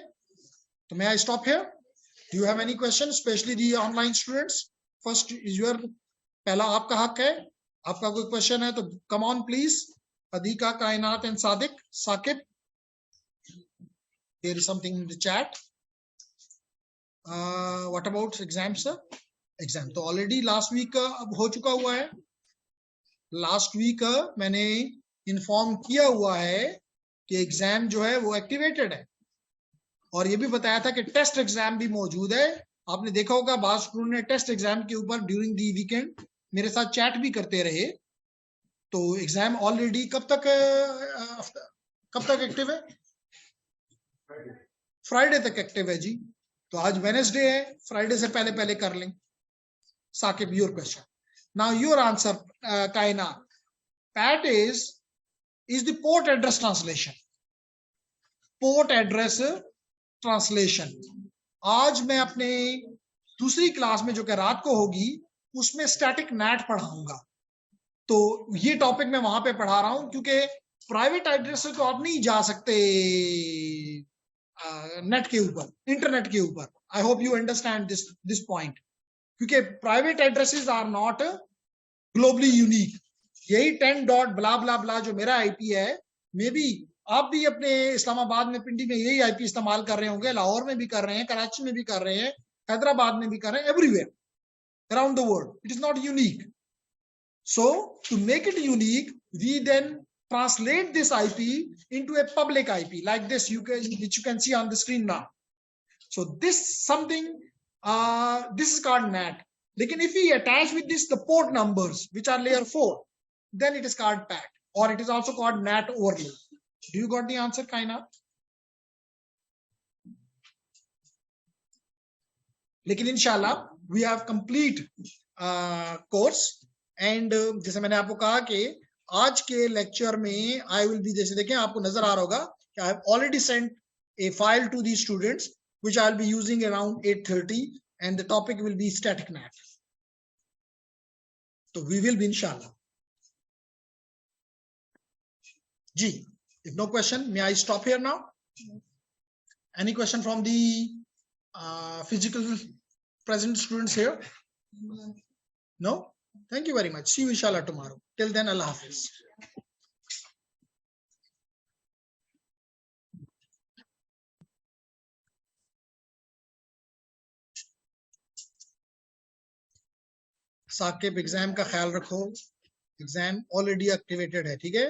तो मैं आई stop here. Do you have any question, specially the online students? First is your, पहला आपका हक है। आपका कोई क्वेश्चन है तो come on please. Adiqa, Kainat and Sadiq, Saqib, there is something in the chat. What about exam sir? Exam तो ऑलरेडी लास्ट वीक अब हो चुका हुआ है। लास्ट वीक मैंने इन्फॉर्म किया हुआ है कि एग्जाम जो है वो एक्टिवेटेड है, और ये भी बताया था कि टेस्ट एग्जाम भी मौजूद है। आपने देखा होगा बाद स्टूडेंट ने टेस्ट एग्जाम के ऊपर ड्यूरिंग दी वीकेंड मेरे साथ चैट भी करते रहे। तो एग्जाम ऑलरेडी कब तक एक्टिव है? फ्राइडे तक एक्टिव है जी। तो आज वेडनेसडे है, फ्राइडे से पहले पहले कर लें। Sakib, your question now, your answer Kainat. PAT is the port address translation. Port address translation. आज मैं अपने दूसरी क्लास में जो कि रात को होगी उसमें स्टैटिक नेट पढ़ाऊंगा। तो ये टॉपिक मैं वहां पे पढ़ा रहा हूं क्योंकि प्राइवेट एड्रेस तो आप नहीं जा सकते नेट के ऊपर, इंटरनेट के ऊपर। I hope you understand this point, क्योंकि private addresses are not globally unique. यही 10 डॉट ब्ला ब्ला ब्ला जो मेरा आईपी है, मे बी आप भी अपने इस्लामाबाद में, पिंडी में यही आईपी इस्तेमाल कर रहे होंगे, लाहौर में भी कर रहे हैं, कराची में भी कर रहे हैं, हैदराबाद में भी कर रहे हैं, everywhere around the world. It is not unique. So to make it unique, we then translate this IP into a public IP like this, which you can see on the screen now. So this something, this is called NAT. Lekin if we attach with this the port numbers which are layer 4, then it is called PAT, or it is also called NAT overload. Do you got the answer, Kainat? लेकिन इंशाल्लाह we have complete course. And जैसे मैंने आपको कहा कि आज के lecture में आई विल बी, जैसे देखें आपको नजर आ रहा होगा कि I have already sent a file to the students which I will be using around 8:30 and the topic will be static NAT. तो वी विल बी इंशाल्लाह जी। If no question, may I stop here now? Any question from the physical present students here? No? Thank you very much. See you inshallah tomorrow. Till then, Allah Hafiz. Sakib, exam का ख्याल रखो, exam already activated है, ठीक है?